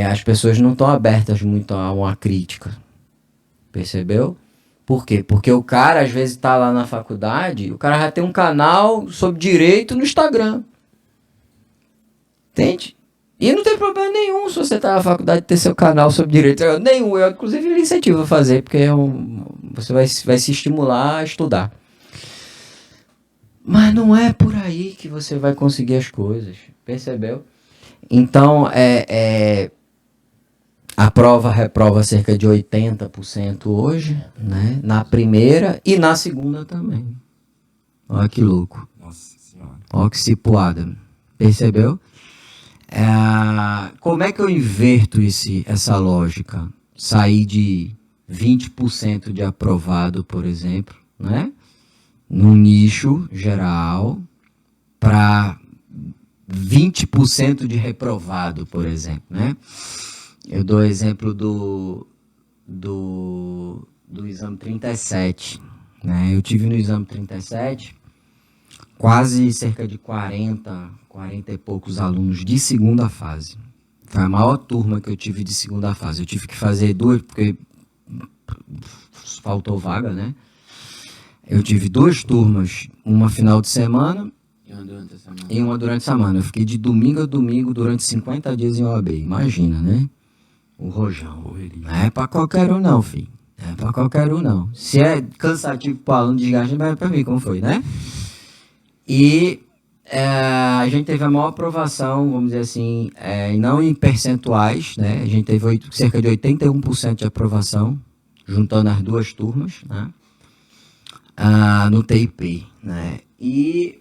B: as pessoas não estão abertas muito a uma crítica. Percebeu? Por quê? Porque o cara, às vezes, tá lá na faculdade, o cara já tem um canal sobre direito no Instagram. Entende? E não tem problema nenhum se você tá na faculdade ter seu canal sobre direito. Nenhum. Eu, inclusive, lhe incentivo a fazer, porque você vai se estimular a estudar. Mas não é por aí que você vai conseguir as coisas. Percebeu? Então, a prova reprova cerca de 80% hoje, né? Na primeira e na segunda também. Olha que louco.
A: Nossa senhora.
B: Olha que cipuada. Percebeu? Como é que eu inverto essa lógica? Sair de 20% de aprovado, por exemplo, né? No nicho geral, para 20% de reprovado, por exemplo, né? Eu dou exemplo do exame 37, né? Eu tive no exame 37 quase cerca de 40 e poucos alunos de segunda fase. Foi a maior turma que eu tive de segunda fase. Eu tive que fazer 2, porque faltou vaga, né? Eu tive 2 turmas, uma final de semana e uma durante a semana. Eu fiquei de domingo a domingo durante 50 dias em OAB. Imagina, né? O rojão. Não é pra qualquer um não, filho. Não é pra qualquer um não. Se é cansativo pro aluno, desgaste, mas é pra mim, como foi, né? E a gente teve a maior aprovação, vamos dizer assim, não em percentuais, né? A gente teve cerca de 81% de aprovação, juntando as 2 turmas, né? No TIP, né? E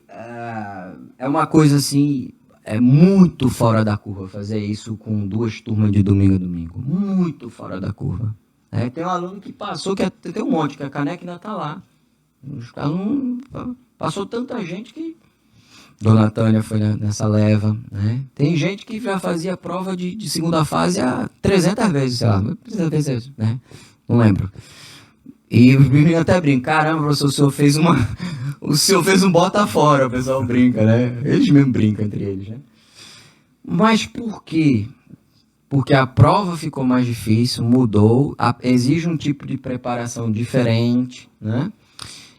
B: é uma coisa assim, é muito fora da curva fazer isso com 2 turmas de domingo a domingo. Muito fora da curva. Tem um aluno que passou, tem um monte, que a caneca ainda está lá. Os alunos, passou tanta gente que Dona Tânia foi nessa leva, né? Tem gente que já fazia prova de segunda fase há 300 vezes, sei lá, 300 vezes, né? Não lembro. E os meninos até brincam, caramba, professor, o senhor fez um bota fora, o pessoal brinca, né? Eles mesmo brincam entre eles, né? Mas por quê? Porque a prova ficou mais difícil, mudou, exige um tipo de preparação diferente, né?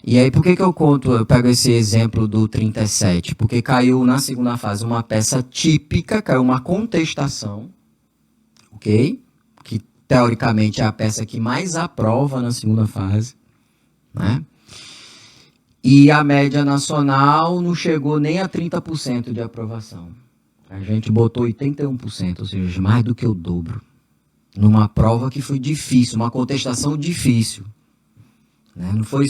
B: E aí, por que eu pego esse exemplo do 37? Porque caiu na segunda fase uma peça típica, caiu uma contestação, ok? Que teoricamente é a peça que mais aprova na segunda fase, né? E a média nacional não chegou nem a 30% de aprovação. A gente botou 81%, ou seja, mais do que o dobro. Numa prova que foi difícil, uma contestação difícil. Né? Não foi...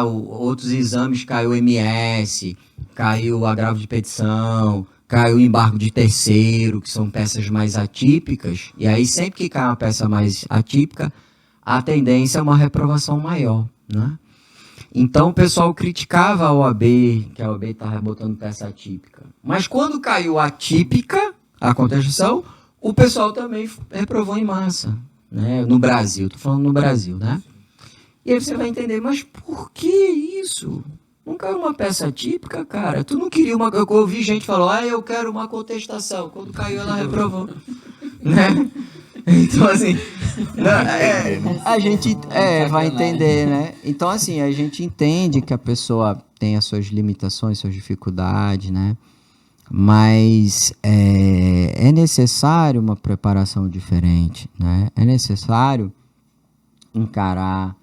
B: outros exames caiu MS, caiu agravo de petição, caiu embargo de terceiro, que são peças mais atípicas. E aí, sempre que cai uma peça mais atípica, a tendência é uma reprovação maior, né? Então, o pessoal criticava a OAB, que a OAB estava botando peça atípica. Mas quando caiu a atípica, a contestação, o pessoal também reprovou em massa, né? No Brasil, estou falando no Brasil, né? E aí você vai entender, mas por que isso? Não caiu uma peça típica, cara? Tu não queria uma... Eu ouvi gente falar, eu quero uma contestação. Quando caiu, ela reprovou. Né? Então, assim... a gente vai entender, né? Então, assim, a gente entende que a pessoa tem as suas limitações, suas dificuldades, né? Mas é necessário uma preparação diferente, né? É necessário encarar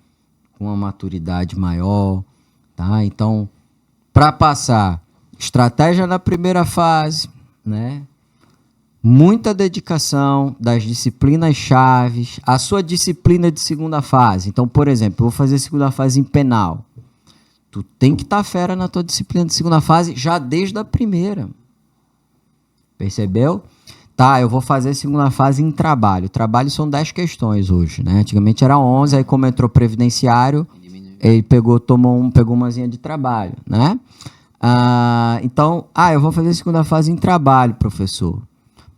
B: com uma maturidade maior, tá? Então, para passar, estratégia na primeira fase, né? Muita dedicação das disciplinas chaves, a sua disciplina de segunda fase. Então, por exemplo, eu vou fazer segunda fase em penal. Tu tem que estar fera na tua disciplina de segunda fase já desde a primeira. Percebeu? Tá, eu vou fazer segunda fase em trabalho. Trabalho são 10 questões hoje, né? Antigamente era 11, aí como entrou previdenciário, ele pegou umazinha de trabalho, né? Então, eu vou fazer segunda fase em trabalho, professor.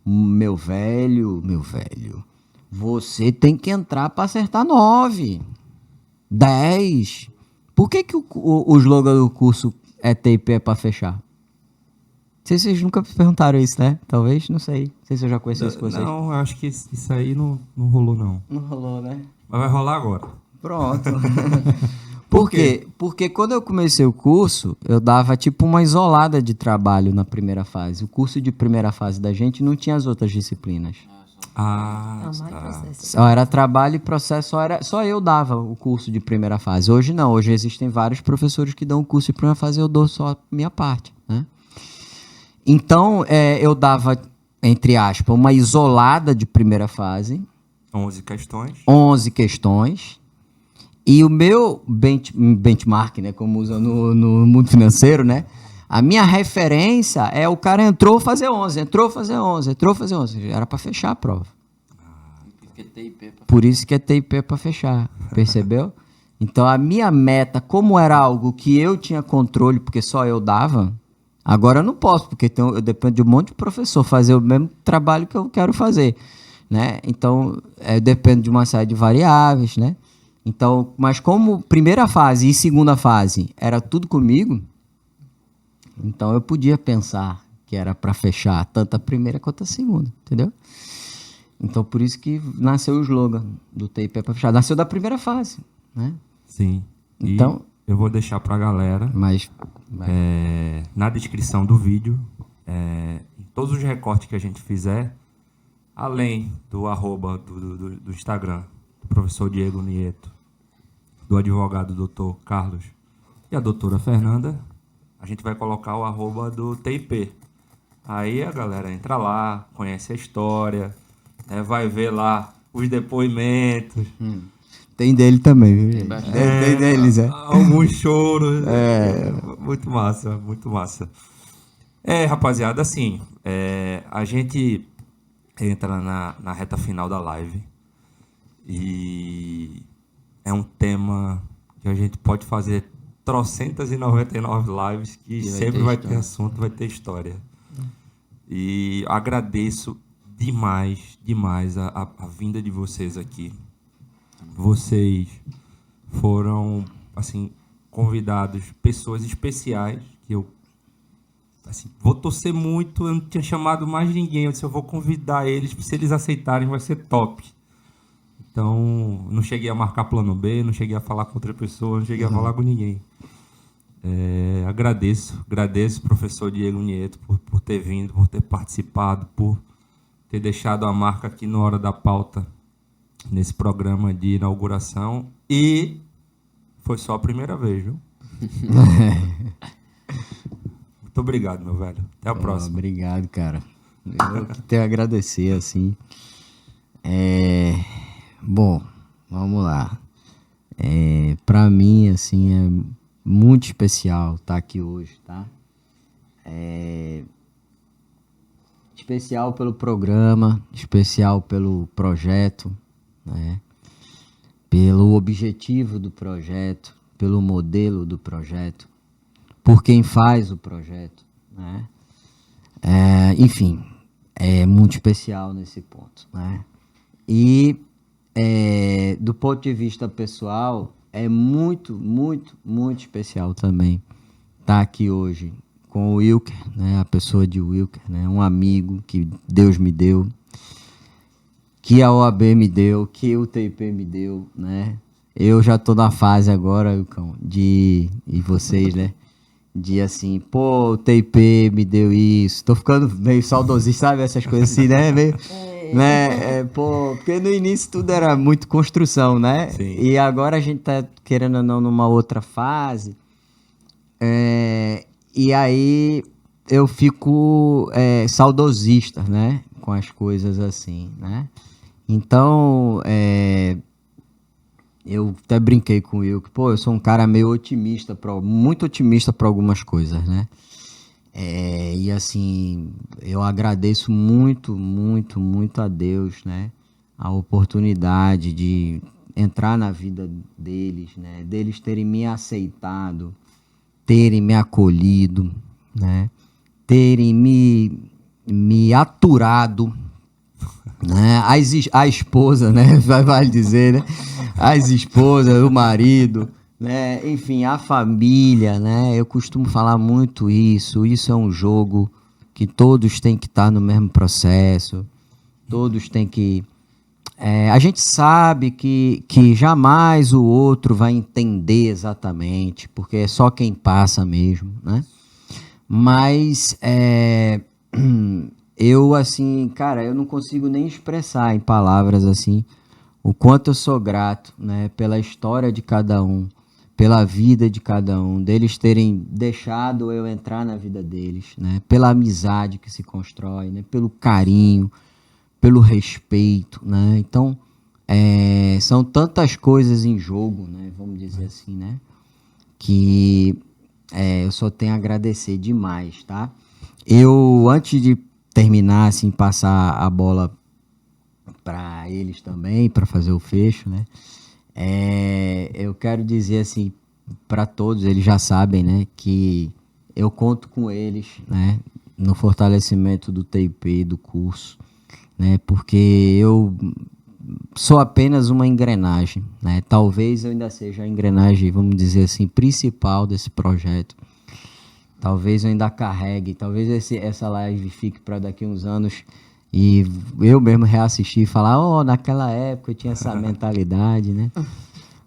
B: Meu velho, você tem que entrar para acertar 9, 10. Por que o slogan do curso é TIP é para fechar? Não sei se vocês nunca perguntaram isso, né? Talvez, não sei. Não sei se eu já conheci isso com vocês.
A: Não, acho que isso aí não rolou, não.
B: Não rolou, né?
A: Mas vai rolar agora.
B: Pronto. Por quê? Porque quando eu comecei o curso, eu dava tipo uma isolada de trabalho na primeira fase. O curso de primeira fase da gente não tinha as outras disciplinas.
A: Tá.
B: Só era trabalho e processo, só eu dava o curso de primeira fase. Hoje não, hoje existem vários professores que dão o curso de primeira fase e eu dou só a minha parte, né? Então, eu dava, entre aspas, uma isolada de primeira fase.
A: 11 questões.
B: 11 questões. E o meu benchmark, né, como usa no mundo financeiro, né, a minha referência é o cara entrou fazer 11. Era para fechar a prova. Por isso que é TIP para fechar, percebeu? Então, a minha meta, como era algo que eu tinha controle, porque só eu dava, agora eu não posso, porque eu dependo de um monte de professor fazer o mesmo trabalho que eu quero fazer, né? Então, eu dependo de uma série de variáveis, né? Então, mas como primeira fase e segunda fase era tudo comigo, então eu podia pensar que era para fechar tanto a primeira quanto a segunda, entendeu? Então, por isso que nasceu o slogan do TIP para fechar. Nasceu da primeira fase, né?
A: Sim.
B: Então,
A: e eu vou deixar para a galera, na descrição do vídeo, em todos os recortes que a gente fizer, além do arroba do Instagram, do professor Diego Nieto, do advogado doutor Carlos e a doutora Fernanda, a gente vai colocar o arroba do TIP. Aí a galera entra lá, conhece a história, vai ver lá os depoimentos.
B: Tem dele também, viu? Tem deles,
A: alguns choros. Muito massa, muito massa. Rapaziada, assim, a gente entra na reta final da live e é um tema que a gente pode fazer 399 lives que sempre vai ter assunto, vai ter história. E agradeço demais a vinda de vocês aqui. Vocês foram, assim, convidados, pessoas especiais, que eu, assim, vou torcer muito. Eu não tinha chamado mais ninguém, eu disse, eu vou convidar eles, se eles aceitarem vai ser top. Então, não cheguei a marcar plano B, não cheguei a falar com outra pessoa, não cheguei a falar com ninguém. Agradeço, professor Diego Nieto, por ter vindo, por ter participado, por ter deixado a marca aqui no Hora da Pauta, nesse programa de inauguração. E foi só a primeira vez, viu? Muito obrigado, meu velho. Até a próxima.
B: Obrigado, cara. Eu que tenho a agradecer, assim. Bom, vamos lá. Pra mim, assim, é muito especial estar aqui hoje, tá? Especial pelo programa, especial pelo projeto, né? Pelo objetivo do projeto, pelo modelo do projeto, por quem faz o projeto, né? Enfim, é muito especial nesse ponto, né? E do ponto de vista pessoal, é muito, muito, muito especial também estar aqui hoje com o Wilker, né? A pessoa de Wilker, né? Um amigo que Deus me deu, que a OAB me deu, que o TIP me deu, né? Eu já tô na fase agora, Wilcão, e vocês, né? De assim, pô, o TIP me deu isso. Tô ficando meio saudosista, sabe? Essas coisas assim, né? Meio, né? Porque no início tudo era muito construção, né?
A: Sim.
B: E agora a gente tá, querendo ou não, numa outra fase. E aí eu fico saudosista, né? Com as coisas assim, né? Então, eu até brinquei com o Will, que, pô, eu sou um cara meio otimista, muito otimista para algumas coisas, né? E assim, eu agradeço muito, muito, muito a Deus, né? A oportunidade de entrar na vida deles, né? Deles terem me aceitado, terem me acolhido, né? Terem me aturado, né? A esposa, né? Vai dizer, né? As esposas, o marido, né? Enfim, a família, né? Eu costumo falar muito isso. Isso é um jogo que todos têm que estar no mesmo processo. Todos têm que... a gente sabe que jamais o outro vai entender exatamente, porque é só quem passa mesmo, né? Mas eu, assim, cara, eu não consigo nem expressar em palavras, assim, o quanto eu sou grato, né, pela história de cada um, pela vida de cada um, deles terem deixado eu entrar na vida deles, né, pela amizade que se constrói, né, pelo carinho, pelo respeito, né. Então, são tantas coisas em jogo, né? Vamos dizer assim, né? Que eu só tenho a agradecer demais, tá? Eu, antes de terminar, assim, passar a bola para eles também, para fazer o fecho, né? Eu quero dizer, assim, para todos, eles já sabem, né? Que eu conto com eles, né? No fortalecimento do TIP, do curso, né? Porque eu sou apenas uma engrenagem, né? Talvez eu ainda seja a engrenagem, vamos dizer assim, principal desse projeto. Talvez eu ainda carregue, talvez essa live fique para daqui a uns anos e eu mesmo reassistir e falar, naquela época eu tinha essa mentalidade, né?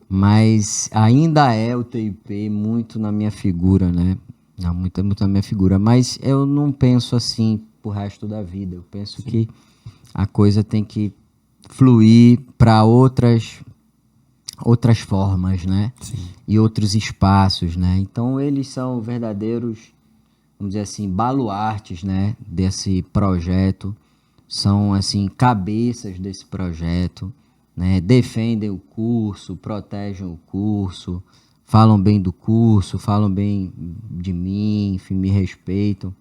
B: Mas ainda o TIP muito na minha figura, né? Muito na minha figura, mas eu não penso assim pro resto da vida. Eu penso que a coisa tem que fluir para outras formas, né? Sim. E outros espaços, né? Então eles são verdadeiros, vamos dizer assim, baluartes, né? Desse projeto, são assim cabeças desse projeto, né? Defendem o curso, protegem o curso, falam bem do curso, falam bem de mim, enfim, me respeitam.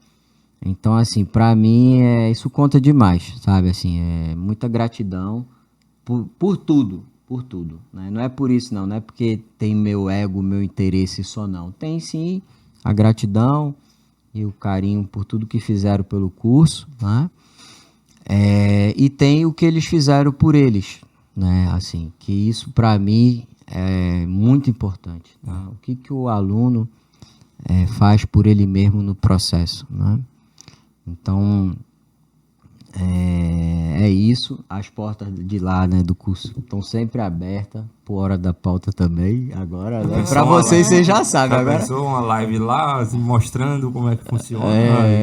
B: Então, assim, para mim, isso conta demais, sabe? Assim, muita gratidão por tudo, né? Não é por isso, não é porque tem meu ego, meu interesse só, não. Tem, sim, a gratidão e o carinho por tudo que fizeram pelo curso, né? E tem o que eles fizeram por eles, né? Assim, que isso, para mim, é muito importante, tá? O que o aluno faz por ele mesmo no processo, né? Então, é isso. As portas de lá, né, do curso estão sempre abertas, por hora da pauta também. Agora, né, para vocês, vocês já sabem. Agora
A: pensou uma live lá, assim, mostrando como é que funciona?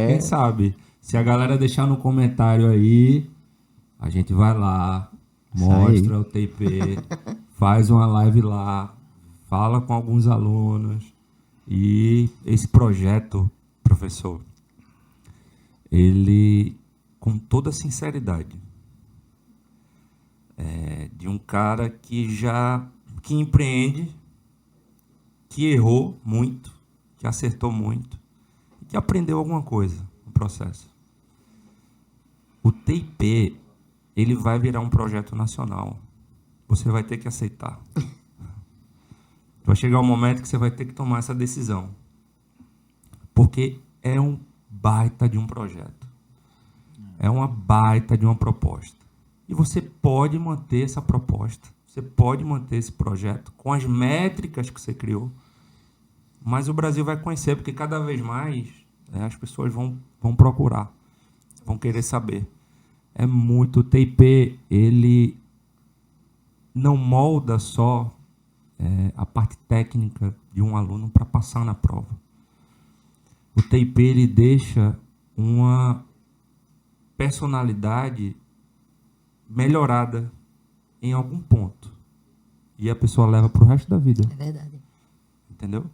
A: Quem sabe? Se a galera deixar no comentário aí, a gente vai lá, mostra o TIP, faz uma live lá, fala com alguns alunos. E esse projeto, professor, ele, com toda sinceridade, de um cara que empreende, que errou muito, que acertou muito, e que aprendeu alguma coisa no processo. O TIP, ele vai virar um projeto nacional. Você vai ter que aceitar. Vai chegar um momento que você vai ter que tomar essa decisão. Porque é um baita de um projeto. É uma baita de uma proposta. E você pode manter essa proposta. Você pode manter esse projeto com as métricas que você criou. Mas o Brasil vai conhecer, porque cada vez mais as pessoas vão procurar. Vão querer saber. É muito. O TIP, ele não molda só a parte técnica de um aluno para passar na prova. O TIP, ele deixa uma personalidade melhorada em algum ponto. E a pessoa leva para o resto da vida.
C: É verdade.
A: Entendeu?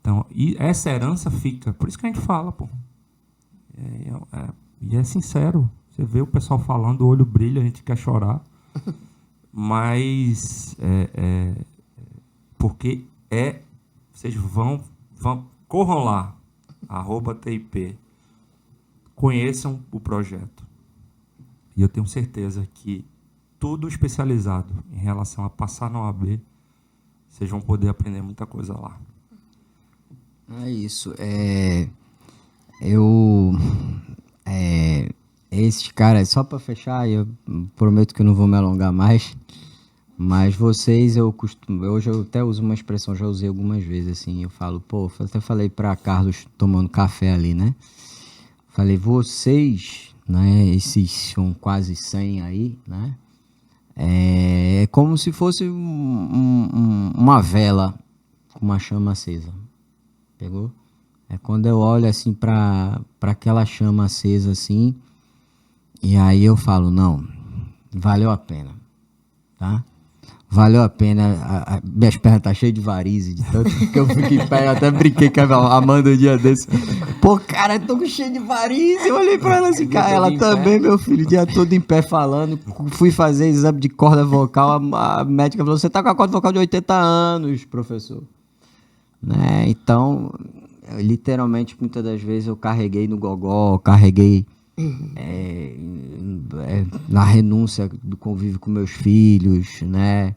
A: Então, e essa herança fica. Por isso que a gente fala, pô. E é sincero. Você vê o pessoal falando, o olho brilha, a gente quer chorar. Mas porque vocês vão corram lá, @TIP, conheçam o projeto. E eu tenho certeza que tudo especializado em relação a passar na OAB, vocês vão poder aprender muita coisa lá.
B: É isso. Esses caras, só para fechar, eu prometo que eu não vou me alongar mais, mas vocês, hoje eu até uso uma expressão, já usei algumas vezes, assim, eu falo, até falei para Carlos tomando café ali, né? Falei, vocês, né, esses são quase 100 aí, né? É como se fosse uma vela com uma chama acesa. Pegou? É quando eu olho assim para aquela chama acesa assim, e aí eu falo, não, valeu a pena, tá? Valeu a pena. Minhas pernas tá cheias de varizes, de tanto que eu fico em pé. Eu até brinquei com a Amanda um dia desse. Pô, cara, eu tô cheio de varizes. Eu olhei pra ela assim, cara, ela também, meu filho, o dia todo em pé falando. Fui fazer exame de corda vocal. A médica falou: você tá com a corda vocal de 80 anos, professor. Né? Então, literalmente, muitas das vezes eu carreguei no gogó, carreguei na renúncia do convívio com meus filhos, né?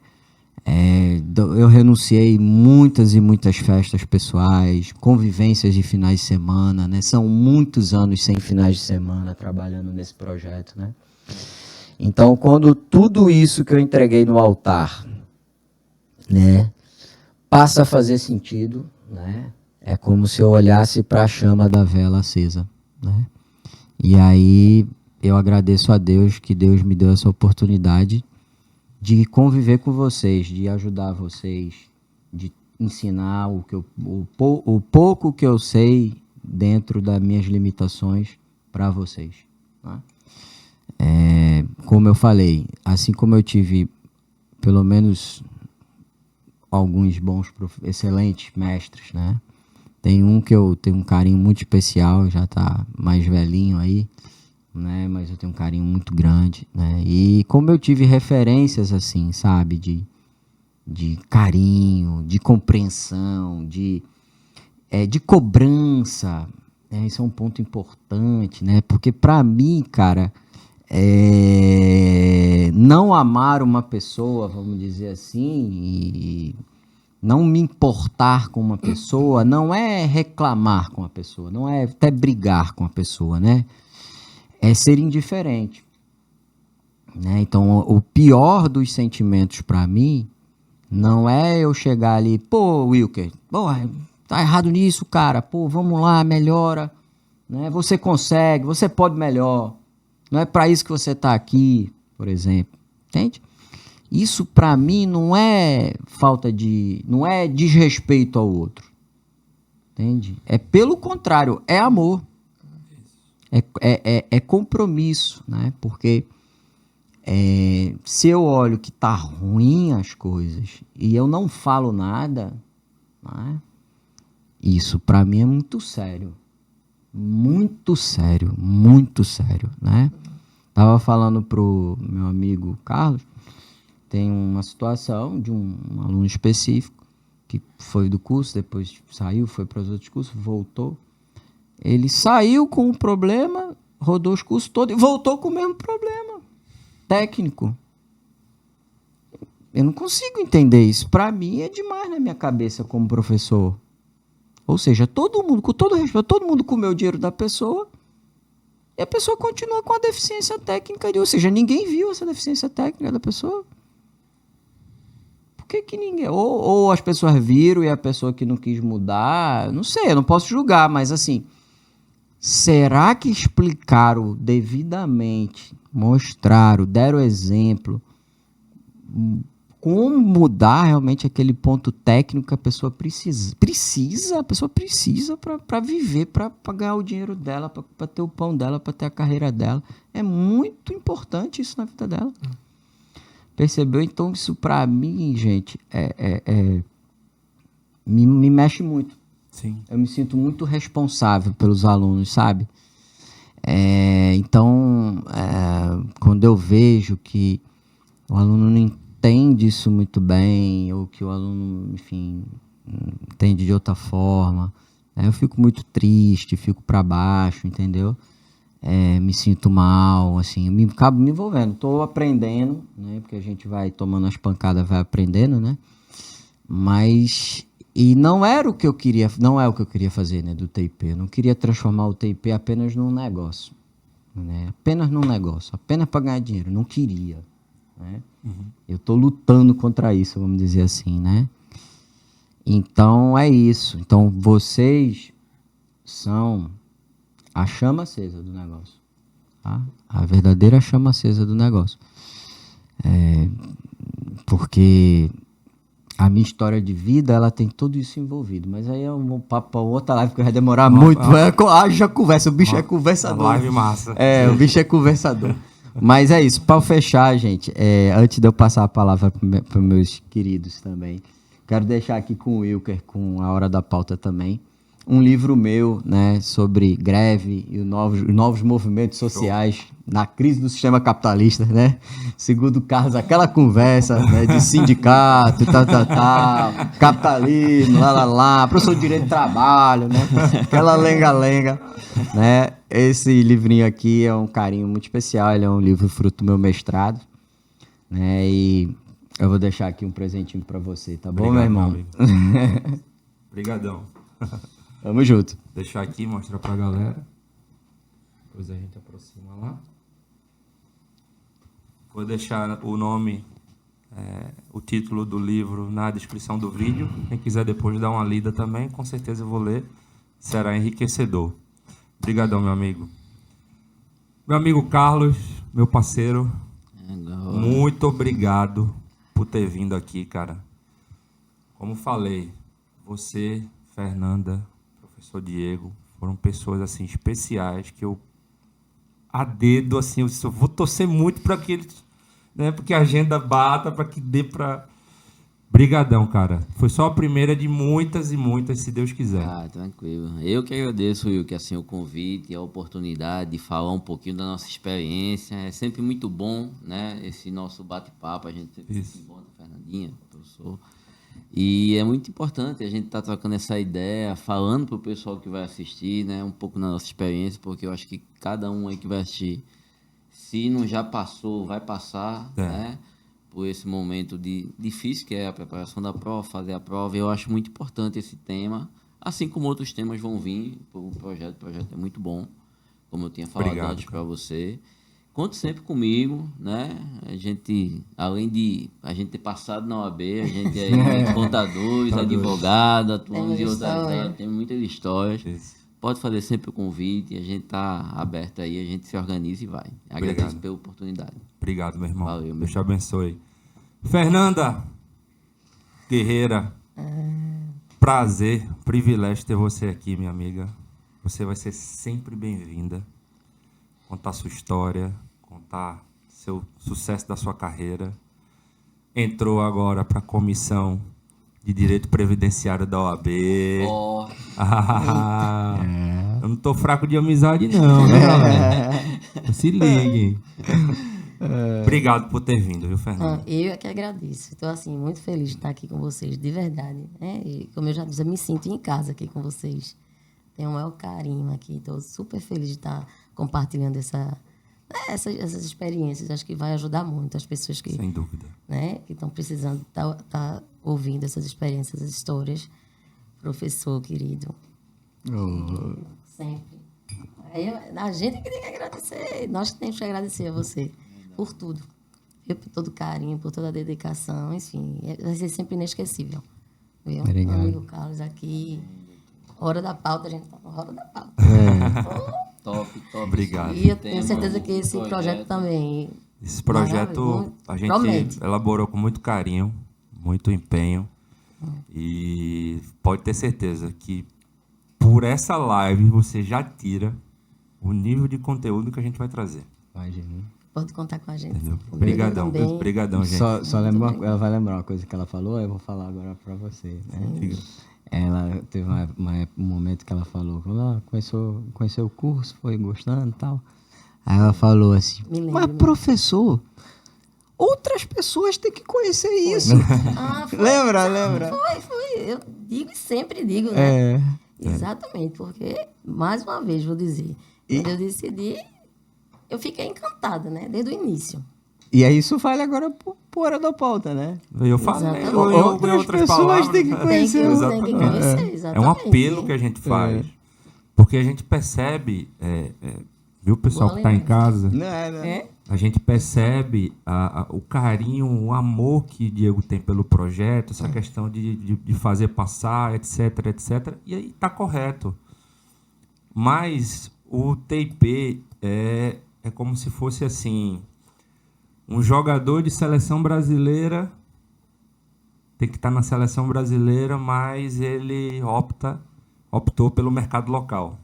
B: Eu renunciei muitas e muitas festas pessoais, convivências de finais de semana, né? São muitos anos sem finais de semana trabalhando nesse projeto, né? Então, quando tudo isso que eu entreguei no altar, né, passa a fazer sentido, né? É como se eu olhasse para a chama da vela acesa, né? E aí eu agradeço a Deus que Deus me deu essa oportunidade de conviver com vocês, de ajudar vocês, de ensinar o pouco que eu sei dentro das minhas limitações para vocês. Tá? Como eu falei, assim como eu tive pelo menos alguns excelentes mestres, né? Tem um que eu tenho um carinho muito especial, já está mais velhinho aí, né? Mas eu tenho um carinho muito grande, né? E como eu tive referências assim, sabe, de carinho, de compreensão, de cobrança, né? Isso é um ponto importante, né? Porque para mim, cara, não amar uma pessoa, vamos dizer assim, e não me importar com uma pessoa, não é reclamar com a pessoa, não é até brigar com a pessoa, né? É ser indiferente, né? Então, o pior dos sentimentos para mim não é eu chegar ali, pô, Wilker, pô, tá errado nisso, cara, pô, vamos lá, melhora, né? Você consegue, você pode melhor, não é para isso que você tá aqui, por exemplo, entende? Isso para mim não é não é desrespeito ao outro, entende? É pelo contrário, é amor. É compromisso, né? Porque se eu olho que tá ruim as coisas e eu não falo nada, né? Isso para mim é muito sério. Muito sério, muito sério, né? Tava falando pro meu amigo Carlos, tem uma situação de um aluno específico que foi do curso, depois saiu, foi para os outros cursos, voltou. Ele saiu com um problema, rodou os cursos todos e voltou com o mesmo problema técnico. Eu não consigo entender isso. Para mim é demais na minha cabeça como professor. Ou seja, todo mundo, com todo respeito, todo mundo comeu o dinheiro da pessoa e a pessoa continua com a deficiência técnica. Ou seja, ninguém viu essa deficiência técnica da pessoa. Por que ninguém... Ou as pessoas viram e a pessoa que não quis mudar... Não sei, eu não posso julgar, mas assim... Será que explicaram devidamente, mostraram, deram exemplo, como mudar realmente aquele ponto técnico que a pessoa precisa para viver, para ganhar o dinheiro dela, para ter o pão dela, para ter a carreira dela. É muito importante isso na vida dela. Percebeu? Então isso para mim, gente, me mexe muito.
A: Sim.
B: Eu me sinto muito responsável pelos alunos, sabe? Então, quando eu vejo que o aluno não entende isso muito bem, ou que o aluno, enfim, entende de outra forma, eu fico muito triste, fico para baixo, entendeu? Me sinto mal, assim, acabo me envolvendo. Estou aprendendo, né? Porque a gente vai tomando as pancadas, vai aprendendo, né? Mas... E não era o que eu queria, não é o que eu queria fazer, né, do TIP. Eu não queria transformar o TIP apenas num negócio, né? Apenas num negócio, apenas para ganhar dinheiro. Não queria, né? Eu estou lutando contra isso, vamos dizer assim, né? Então é isso. Então vocês são a chama acesa do negócio, tá? A verdadeira chama acesa do negócio. Porque a minha história de vida, ela tem tudo isso envolvido. Mas aí é um papo para outra live que vai demorar muito. Haja conversa, o bicho é conversador.
A: Live massa.
B: O bicho é conversador. Mas é isso, para fechar, gente, antes de eu passar a palavra para meus queridos também, quero deixar aqui com o Wilker, com a Hora da Pauta também, um livro meu, né, sobre greve e os novos movimentos sociais na crise do sistema capitalista, né? Segundo Carlos, aquela conversa, né, de sindicato, tal, capitalismo, professor de direito do trabalho, né? Aquela lenga-lenga, né? Esse livrinho aqui é um carinho muito especial, ele é um livro fruto do meu mestrado, né? E eu vou deixar aqui um presentinho para você, tá bom, meu irmão?
A: Obrigadão.
B: Tamo junto.
A: Deixar aqui, mostrar pra galera. Depois a gente aproxima lá. Vou deixar o nome, o título do livro na descrição do vídeo. Quem quiser depois dar uma lida também, com certeza eu vou ler. Será enriquecedor. Obrigadão, meu amigo. Meu amigo Carlos, meu parceiro, muito obrigado por ter vindo aqui, cara. Como falei, você, Fernanda, professor Diego, foram pessoas assim especiais que eu a dedo assim, eu vou torcer muito para que eles, né, porque a agenda bata, para que dê para. Brigadão, cara. Foi só a primeira de muitas e muitas, se Deus quiser.
D: Tranquilo. Eu que agradeço, Will, que assim o convite e a oportunidade de falar um pouquinho da nossa experiência. É sempre muito bom, né, esse nosso bate-papo, a gente sempre se encontra, Fernandinha, professor. E é muito importante a gente estar trocando essa ideia, falando para o pessoal que vai assistir, né, um pouco na nossa experiência, porque eu acho que cada um aí que vai assistir, se não já passou, vai passar, né, por esse momento difícil que é a preparação da prova, fazer a prova. Eu acho muito importante esse tema, assim como outros temas vão vir para o projeto. O projeto é muito bom, como eu tinha falado antes para você. Conte sempre comigo, né? A gente, além de a gente ter passado na OAB, a gente é contadores, advogado, atuamos em outras áreas, tem muitas histórias. Isso. Pode fazer sempre o convite, a gente está aberto aí, a gente se organiza e vai. Agradeço pela oportunidade.
A: Obrigado, meu irmão.
D: Valeu,
A: Deus te abençoe. Fernanda Guerreira, prazer, privilégio ter você aqui, minha amiga. Você vai ser sempre bem-vinda. Contar sua história, contar seu sucesso da sua carreira. Entrou agora para a comissão de Direito Previdenciário da OAB. Eu não tô fraco de amizade não, né, galera? Se ligue. Obrigado por ter vindo, viu, Fernanda?
C: Eu é que agradeço. Estou, assim, muito feliz de estar aqui com vocês, de verdade. Né? E, como eu já disse, eu me sinto em casa aqui com vocês. Tenho o maior carinho aqui. Estou super feliz de estar compartilhando essas experiências. Acho que vai ajudar muito as pessoas que...
A: Sem dúvida.
C: Né, que estão precisando estar ouvindo essas experiências, essas histórias. Professor querido. Sempre. A gente que tem que agradecer. Nós que temos que agradecer a você por tudo. Viu? Por todo o carinho, por toda a dedicação. Enfim, vai ser sempre inesquecível. Viu?
B: Obrigado.
C: Meu amigo Carlos aqui. Hora da pauta, a gente está na hora da pauta.
D: Top.
A: Obrigado.
C: E eu tenho certeza que esse projeto também...
A: Esse projeto a gente promete. Elaborou com muito carinho, muito empenho. E pode ter certeza que por essa live você já tira o nível de conteúdo que a gente vai trazer.
C: Pode contar com a gente.
A: Obrigadão, gente.
B: Só lembra, ela vai lembrar uma coisa que ela falou, eu vou falar agora para você. Né? Ela teve um momento que ela falou, conheceu o curso, foi gostando e tal. Aí ela falou assim, mas professor, outras pessoas têm que conhecer isso. Lembra?
C: Foi. Eu digo e sempre digo, né? Exatamente, porque, mais uma vez, vou dizer, quando eu decidi, eu fiquei encantada, né? Desde o início.
B: E aí isso vale agora por Hora da Pauta, né?
A: Eu falei,
B: outras pessoas têm que conhecer.
C: Tem que conhecer, exatamente.
A: É um apelo que a gente faz. Porque a gente percebe, viu, pessoal que está em casa? A gente percebe o carinho, o amor que Diego tem pelo projeto, essa questão de fazer passar, etc, etc. E aí está correto. Mas o TIP é como se fosse assim, um jogador de seleção brasileira tem que estar na seleção brasileira, mas ele optou pelo mercado local.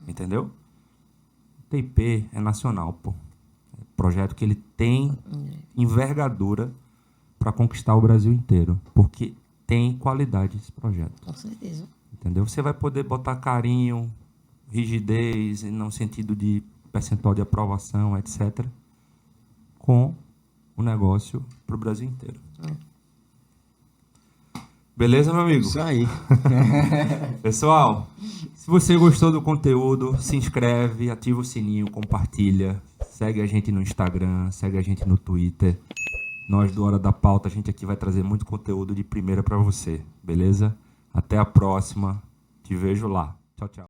A: Entendeu? O TIP é nacional, pô. projeto que ele tem envergadura para conquistar o Brasil inteiro, porque tem qualidade esse projeto.
C: Com certeza.
A: Entendeu? Você vai poder botar carinho, rigidez, no sentido de percentual de aprovação, etc., com o negócio para o Brasil inteiro. Beleza, meu amigo?
B: Isso aí.
A: Pessoal, se você gostou do conteúdo, se inscreve, ativa o sininho, compartilha, segue a gente no Instagram, segue a gente no Twitter. Nós do Hora da Pauta, a gente aqui vai trazer muito conteúdo de primeira para você, beleza? Até a próxima, te vejo lá. Tchau, tchau.